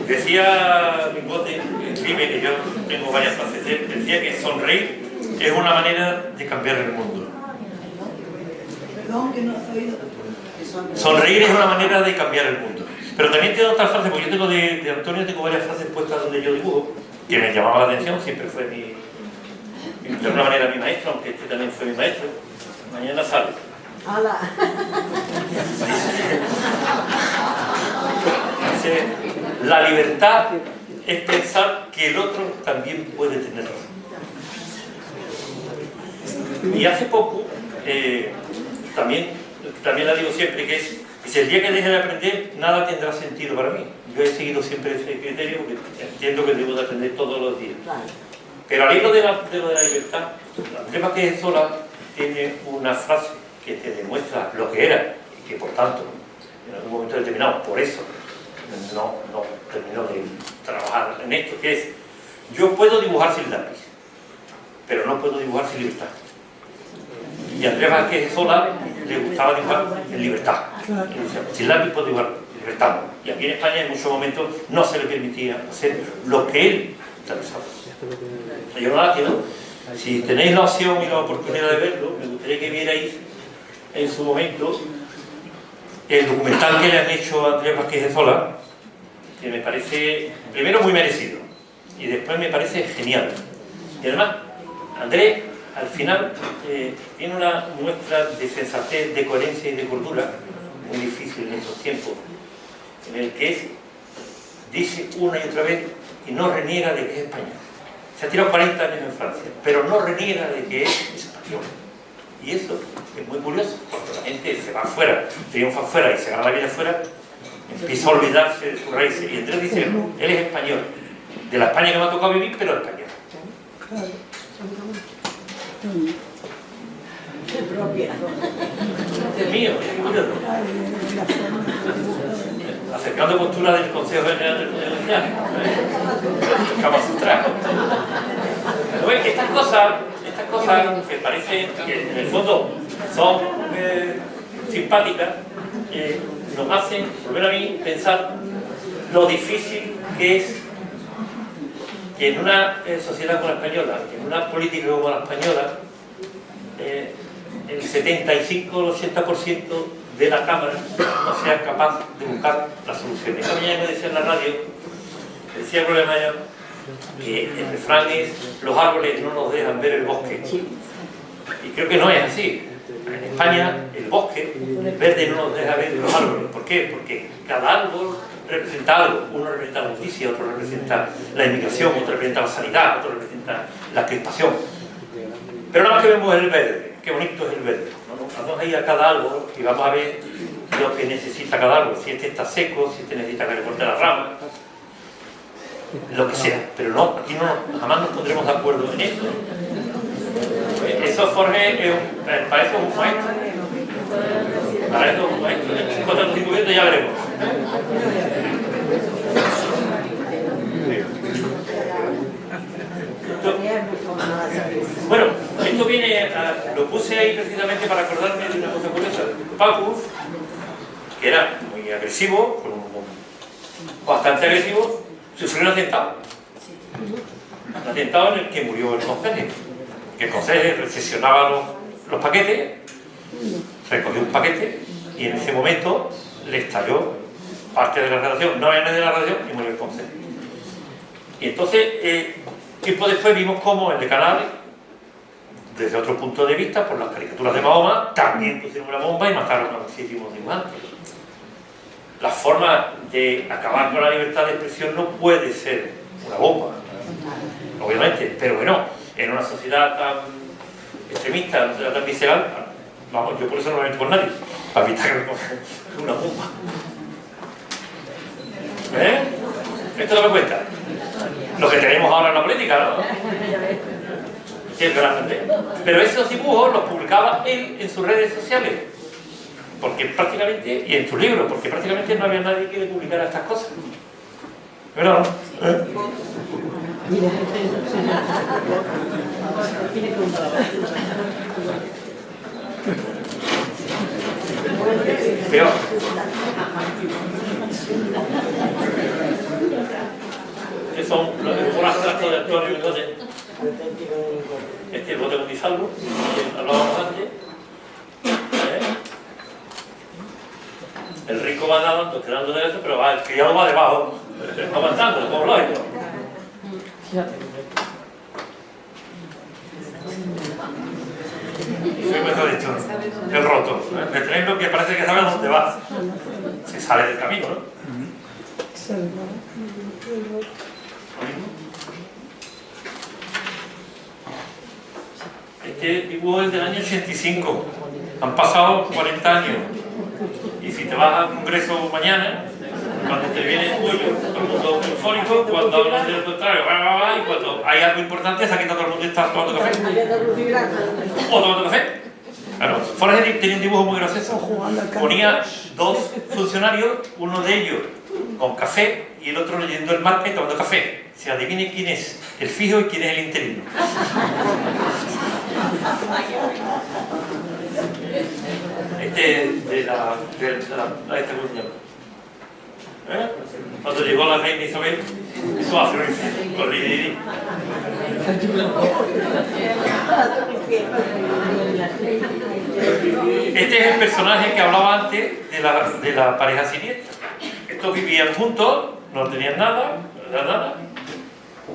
Decía Bigote, escribe, que yo tengo varias frases, decía que sonreír es una manera de cambiar el mundo. Perdón, que no has oído. Sonreír es una manera de cambiar el mundo. Pero también tengo otras frases, porque yo tengo de Antonio, tengo varias frases puestas donde yo dibujo, que me llamaba la atención, siempre fue de alguna manera mi maestro, aunque este también fue mi maestro. Mañana sale. ¡Hala! Dice, la libertad es pensar que el otro también puede tener razón. Y hace poco, también la digo siempre, que es, el día que deje de aprender, nada tendrá sentido para mí. Yo he seguido siempre ese criterio, porque entiendo que debo de aprender todos los días. Pero al hilo de la libertad, Andrés Vázquez de Solá tiene una frase que te demuestra lo que era, y que por tanto, en algún momento determinado, por eso no terminó de trabajar en esto, que es: yo puedo dibujar sin lápiz, pero no puedo dibujar sin libertad. Y a Andrés Vázquez de Solá le gustaba dibujar en libertad. Sin lápiz puedo dibujar en libertad. Y aquí en España en muchos momentos no se le permitía hacer lo que él interesaba. Yo no la quiero. Si tenéis la opción y la oportunidad de verlo, me gustaría que vierais en su momento el documental que le han hecho a Andrés Vázquez de Solá, que me parece, primero, muy merecido, y después me parece genial. Y además, Andrés, al final, tiene una muestra de sensatez, de coherencia y de cordura, muy difícil en estos tiempos, en el que dice una y otra vez y no reniega de que es español. Se ha tirado 40 años en Francia, pero no reniega de que es español. Y eso es muy curioso, porque la gente se va afuera, triunfa afuera y se gana la vida afuera, empieza a olvidarse de sus raíces. Y Andrés dice: él es español, de la España que me ha tocado vivir, pero español. Es mío, es curioso. Acercando postura del Consejo General del Poder Judicial. Kama Sutra. Estas cosas que parecen que en el fondo son simpáticas, nos hacen, volver a mí, pensar lo difícil que es que en una sociedad como la española, en una política como la española, el 75 o el 80% de la Cámara no sea capaz de buscar la solución. Esta mañana me decía en la radio, decía Gloria Mayor, que el refrán es: los árboles no nos dejan ver el bosque. Y creo que no es así. En España el bosque verde no nos deja ver los árboles. ¿Por qué? Porque cada árbol representa algo. Uno representa la justicia, otro representa la inmigración, otro representa la sanidad, otro representa la crispación. Pero nada más que vemos el verde. Qué bonito es el verde. Vamos a ir a cada árbol y vamos a ver lo que necesita cada árbol. Si este está seco, si este necesita que le corte las ramas, lo que sea. Pero no, aquí jamás nos pondremos de acuerdo en eso. Eso, Jorge, para eso es un maestro. Para eso es un maestro. Cuando lo estoy cubriendo ya veremos. Bueno, esto viene lo puse ahí precisamente para acordarme de una cosa curiosa. Pacus, que era muy agresivo, bastante agresivo, sufrió un atentado. Un atentado en el que murió el conserje. Que el conserje recesionaba los paquetes, recogió un paquete y en ese momento le estalló parte de la redacción, no había nadie de la redacción y murió el conserje. Y entonces, tiempo después vimos cómo el de Canales, desde otro punto de vista, por las caricaturas de Mahoma, también pusieron una bomba y mataron a muchísimos dibujantes. La forma de acabar con la libertad de expresión no puede ser una bomba, obviamente, pero bueno, en una sociedad tan extremista, en una sociedad tan visceral, vamos, yo por eso no me meto con nadie, para evitar que me cojan una bomba. Esto no me cuenta. Lo que tenemos ahora en la política, ¿no? Sí, es grande. Pero esos dibujos los publicaba él en sus redes sociales. Porque prácticamente, y en su libro, porque prácticamente no había nadie que le publicara estas cosas. ¿Verdad? Peor. Son los abstractos de Antonio, entonces Este es el bote con bisalvo, que hablábamos antes. El rico va nadando, tirando de eso, pero el criado va debajo, avanzando, como lógico. Siempre se ha dicho, el roto. El tren lo que parece que sabe a dónde va. Se sale del camino, ¿no? Este dibujo es del año 85. Han pasado 40 años. Y si te vas al congreso mañana, cuando te viene el tuyo, todo el mundo eufórico, cuando hablan de lo contrario, y cuando hay algo importante, se ha quitado todo el mundo y está tomando café. O tomando café. Claro, Forrest tenía un dibujo muy gracioso. Ponía dos funcionarios, uno de ellos con café y el otro leyendo el mapa y tomando café. Se adivine quién es el fijo y quién es el interino. Este de la ¿cómo se llama? Cuando llegó la reina Isabel, eso hace con Lili. Este es el personaje que hablaba antes de la pareja siniestra. Estos vivían juntos, no tenían nada,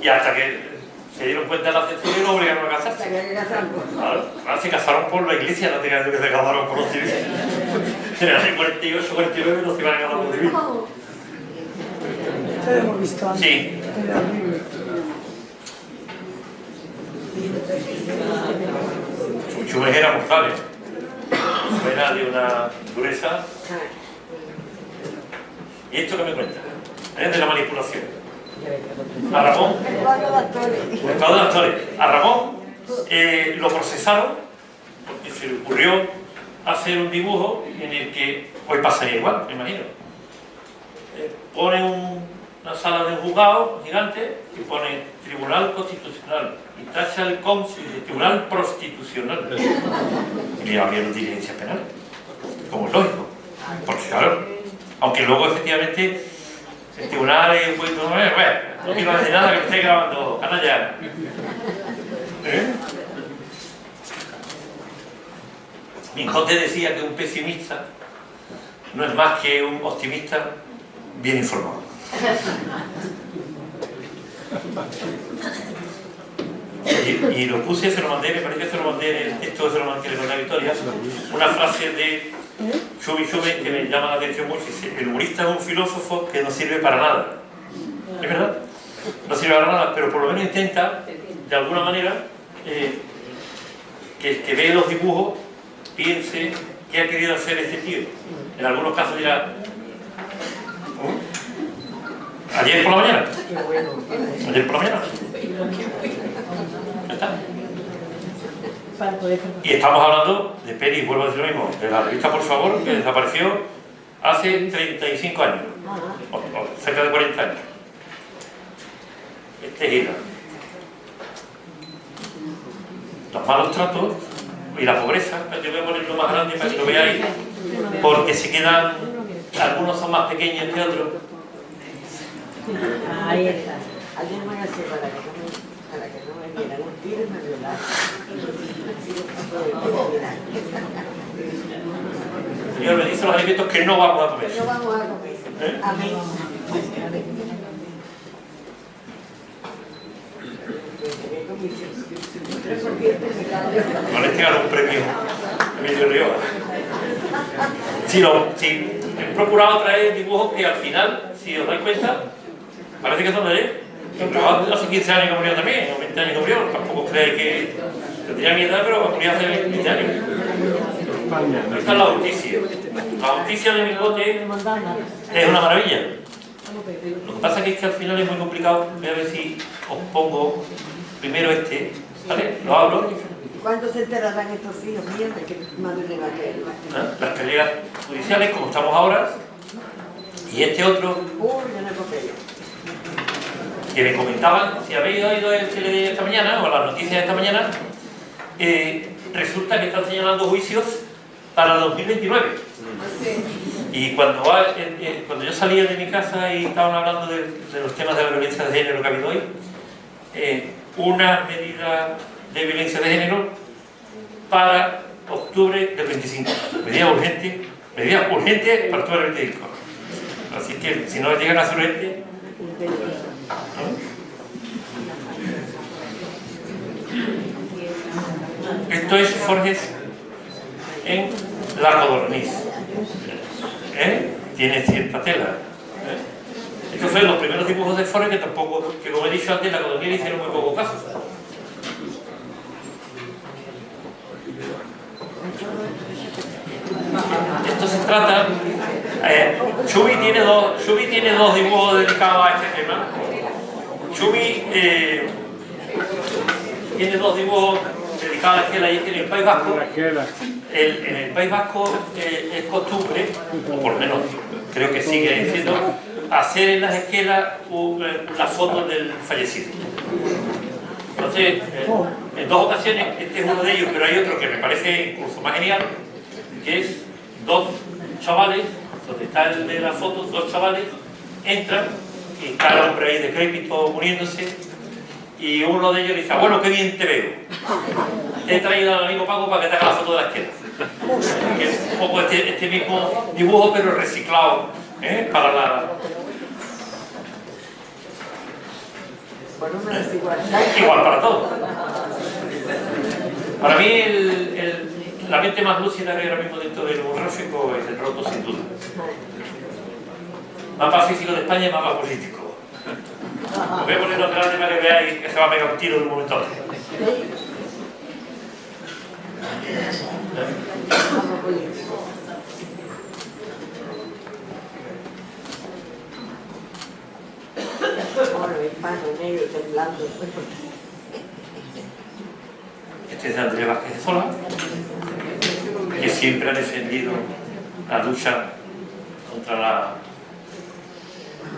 y hasta que se dieron cuenta de la censura y lo obligaron a casarse. Ahora se casaron por la iglesia, no tenían que se casaron por los civiles. Tenían 48, 49 y no se iban a casar por los civiles. Lo hemos visto antes. Sí. Chumes era mortal, era de una dureza. ¿Y esto qué me cuenta? Es de la manipulación. A Ramón, Mercado de Actores. A Ramón lo procesaron porque se le ocurrió hacer un dibujo en el que hoy pasaría igual, me imagino. Pone una sala de un juzgado gigante y pone Tribunal Constitucional y tacha el COMS y el Tribunal Prostitucional. Y abrieron diligencias penales, como es lógico. Porque claro, aunque luego efectivamente el tribunal pues, no quiero decir nada que me esté grabando, canalla. Minjote decía que un pesimista no es más que un optimista bien informado. Y lo puse, se lo mandé, me parece que se lo mandé en el texto, se lo mandé en la Victoria, una frase de Chubi que me llama la atención mucho. Dice: el humorista es un filósofo que no sirve para nada. Es verdad, no sirve para nada, pero por lo menos intenta, de alguna manera, que el que ve los dibujos piense qué ha querido hacer este tío. En algunos casos dirá: ayer por la mañana. Ayer por la mañana. Ya está. Y estamos hablando de pelis, vuelvo a decir lo mismo, de la revista Por Favor, que desapareció hace 35 años, o cerca de 40 años. Este es Hila. Los malos tratos y la pobreza, yo voy a ponerlo más grande para que lo veáis, porque se quedan, algunos son más pequeños que otros. Ahí está. Alguien me hace para que no me vieran un tiro y me violaran. Señor, me dice los alimentos que no vamos a comer. No vamos a comer. Amén. No les llegaron un premio Emilio Rioja. Sí, he procurado traer dibujos que al final, si os dais cuenta, parece que son de él. Pero hace 15 años que murió también, o 20 años que murió. Tampoco creéis que tendría mi edad, pero murió hace 20 años. Esta es la justicia. La justicia de Minjote es una maravilla. Lo que pasa es que al final es muy complicado. Voy a ver si os pongo primero este, ¿vale? Lo hablo. ¿Cuándo se enterarán estos hijos míos de que madre le va a caer? Las peleas judiciales, como estamos ahora, y este otro, Yo no copio. que me comentaban, si habéis oído el que le di esta mañana, o las noticias de esta mañana, resulta que están señalando juicios para 2029. Y cuando yo salía de mi casa y estaban hablando de los temas de la violencia de género que ha habido hoy, una medida de violencia de género para octubre del 25. Medida urgente para octubre del 25. Así que si no llegan a ser urgente, esto es Forges en la codorniz. Tiene cierta tela. Estos fueron los primeros dibujos de Forges que tampoco, que como he dicho antes, la codorniz le hicieron muy poco caso. Esto se trata. Chubby tiene dos dibujos dedicados a este tema. Chubby tiene dos dibujos dedicados a la esquela, y es que en el País Vasco, en el País Vasco es costumbre, o por lo menos creo que sigue siendo, hacer en las esquelas las fotos del fallecido. Entonces, en dos ocasiones, este es uno de ellos, pero hay otro que me parece incluso más genial, que es dos chavales, donde está el de la foto, dos chavales entran y está el hombre ahí decrépito muriéndose, y uno de ellos dice: bueno, qué bien te veo, he traído al amigo Paco para que te haga la foto de la esquela. Que es un poco este mismo dibujo, pero reciclado para la... Bueno, una desigualdad. Igual para todos. Para mí la mente más lúcida que hay ahora mismo dentro del humor gráfico es el roto, sin duda. Mapa físico de España y mapa político. Lo voy a poner otra vez para que veáis que se va a pegar un tiro en un momento a otro. Ahora hispano, negro, temblando. Este es de Andrés Vázquez de Zola, que siempre ha defendido la lucha contra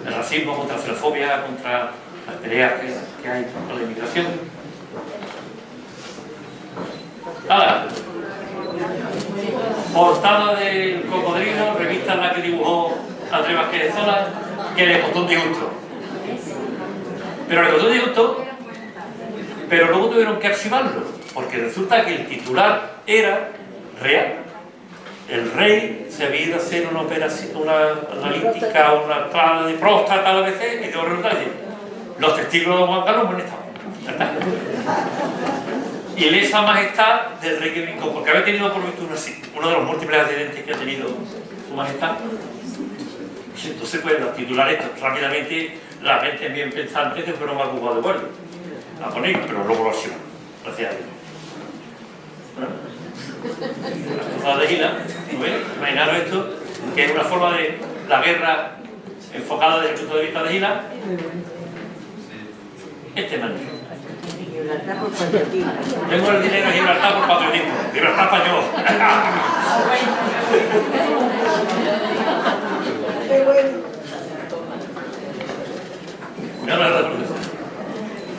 el racismo, contra la xenofobia, contra las peleas que hay con la inmigración. Ahora, portada del Cocodrilo, revista en la que dibujó Andrés Vázquez de Zola, que le costó un disgusto. Pero le costó un disgusto, pero luego tuvieron que archivarlo, porque resulta que el titular era real. El rey se había ido a hacer una operación, una analítica, una clara de próstata a la vez, y tengo que preguntarle: los testículos de Juan Carlos, ¿dónde estaban? Y lesa majestad del rey que brincó, porque había tenido por virtud uno de los múltiples accidentes que ha tenido su majestad. Entonces, pues, los titulares rápidamente, la gente bien pensante se fueron al juzgado de guardia a poner, pero luego lo archivan, gracias a Dios. Las cruzadas de Gila, imaginaros esto, que es una forma de la guerra enfocada desde el punto de vista de Gila. Este magnífico. Tengo el dinero en Gibraltar por patriotismo. Gibraltar para yo. Mira la verdad por eso.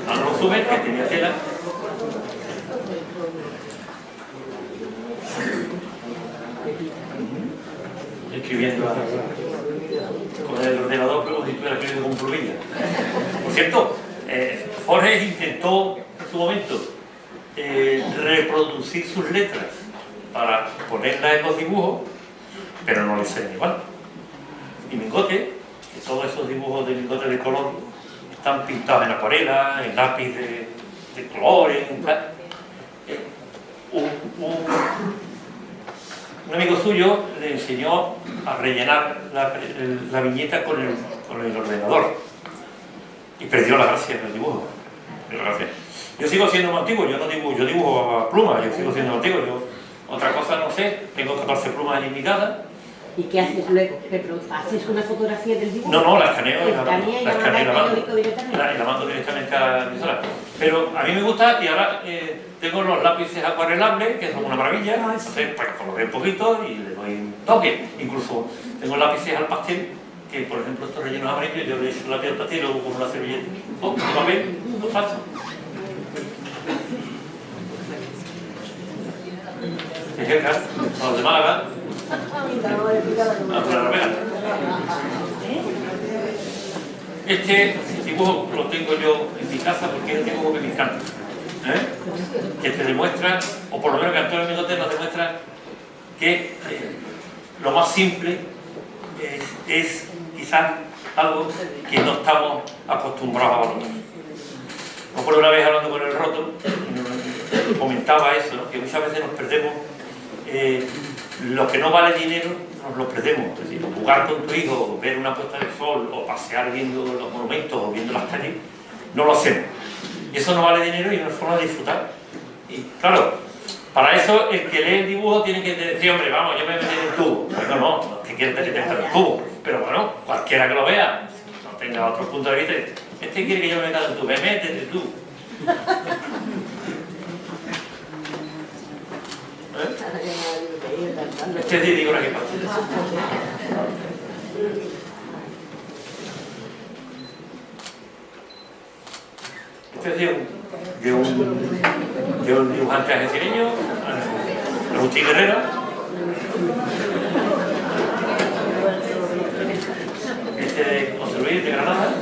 Ahora lo suben, que tenía tela. Escribiendo con el ordenador, pero si estuviera escribiendo con plumilla. Por cierto, Forges intentó en su momento reproducir sus letras para ponerlas en los dibujos, pero no les salen igual. Y Mingote, que todos esos dibujos de Mingote de color están pintados en acuarela, en lápiz de colores, un amigo suyo le enseñó a rellenar la viñeta con el ordenador y perdió la gracia en el dibujo. Yo sigo siendo más antiguo, yo dibujo a pluma, yo sigo siendo antiguo. Otra cosa no sé, tengo 14 plumas ilimitadas. ¿Y qué haces luego? ¿Haces una fotografía del dibujo? No, la escaneo y la mando directamente a la emisora. Pero a mí me gusta, y ahora tengo los lápices acuarelables, que son una maravilla. Entonces, pues coloqué un poquito y le doy un toque. Incluso tengo lápices al pastel, que por ejemplo estos rellenos amarillos, yo le echo el lápiz al pastel y luego con una servilleta. Un papel, un falso. De cerca, los de Málaga. Este dibujo lo tengo yo en mi casa porque es un dibujo que me encanta. Que te demuestra, o por lo menos que Antonio Migote nos demuestra que lo más simple es quizás algo que no estamos acostumbrados a valorar. Me acuerdo una vez hablando con el Roto, comentaba eso, ¿no? Que muchas veces nos perdemos lo que no vale dinero, nos lo perdemos. Es decir, jugar con tu hijo, ver una puesta de sol, o pasear viendo los monumentos o viendo las calles, no lo hacemos. Y eso no vale dinero y no es forma de disfrutar. Y claro, para eso el que lee el dibujo tiene que decir, hombre, vamos, yo me meto en el tubo. Pero no es que quieres meterte en el tubo. Pero bueno, cualquiera que lo vea, no tenga otro punto de vista, este quiere que yo me meta en el tubo, métete tú. Este es digo una que pasa. Este es de un dibujante argentino, Agustín Guerrero. Este de José Luis de Granada.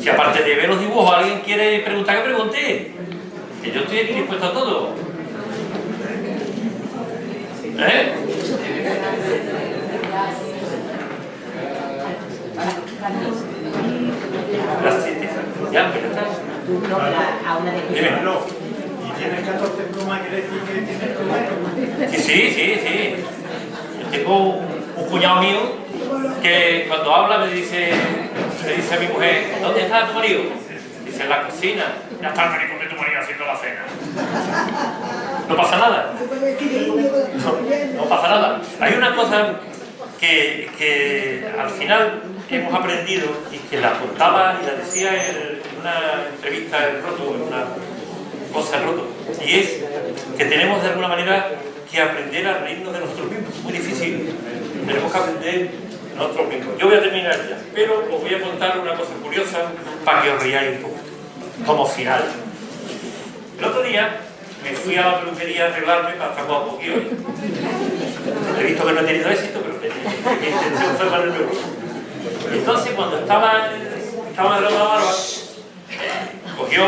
Si aparte de ver los dibujos alguien quiere preguntar, que pregunte. Que yo estoy aquí dispuesto a todo. Ya, pero está. Dime. ¿Y tienes 14 plumas? ¿Quiere decir que tienes plumas? Sí. Yo tengo un cuñado mío que cuando habla me dice a mi mujer, ¿dónde está tu marido? Dice, en la cocina. Ya está el maricón de tu marido haciendo la cena. No pasa nada. No pasa nada. Hay una cosa que al final hemos aprendido y que la contaba y la decía en una entrevista en Roto, en una cosa en Roto, y es que tenemos de alguna manera que aprender a reírnos de nosotros mismos. Es muy difícil. Tenemos que aprender de nosotros mismos. Yo voy a terminar ya, pero os voy a contar una cosa curiosa para que os riáis un poco, como final. El otro día me fui a la peluquería a arreglarme para estar guapo aquí hoy. He visto que no he tenido éxito, pero mi intención fue para el nuevo. Entonces, cuando estaba arreglando la barba, cogió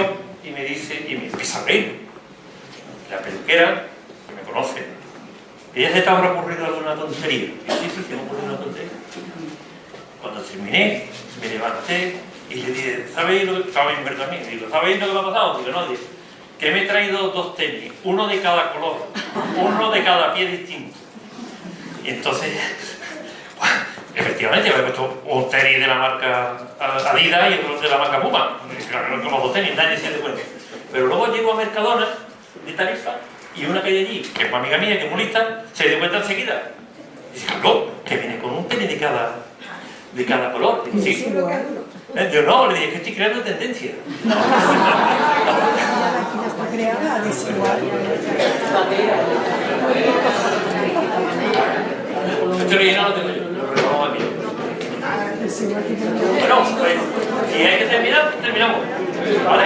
y me dice, y me empieza a reír. La peluquera, que me conoce, ella se estaba ocurriendo alguna tontería. Y sí, se me ocurrió una tontería. Cuando terminé, me levanté y le dije, ¿sabéis lo que estaba en verdad también? Digo, ¿sabéis lo que me ha pasado? Digo, no, digo, que me he traído 2 tenis, uno de cada color, uno de cada pie distinto. Y entonces, bueno, efectivamente, me he puesto un tenis de la marca Adidas y otro de la marca Puma. Claro, con los 2 tenis, nadie se da cuenta. Pero luego llego a Mercadona de Tarifa y una que hay allí, que es una amiga mía, que es muy lista, se dio cuenta enseguida. Dice, no, que viene con un tenis de cada color. Digo, sí. Yo no, le dije que estoy creando tendencia. Está creada a desigual. Este original lo tengo yo. No, aquí. Bueno, pues si hay que terminar, terminamos. ¿Vale?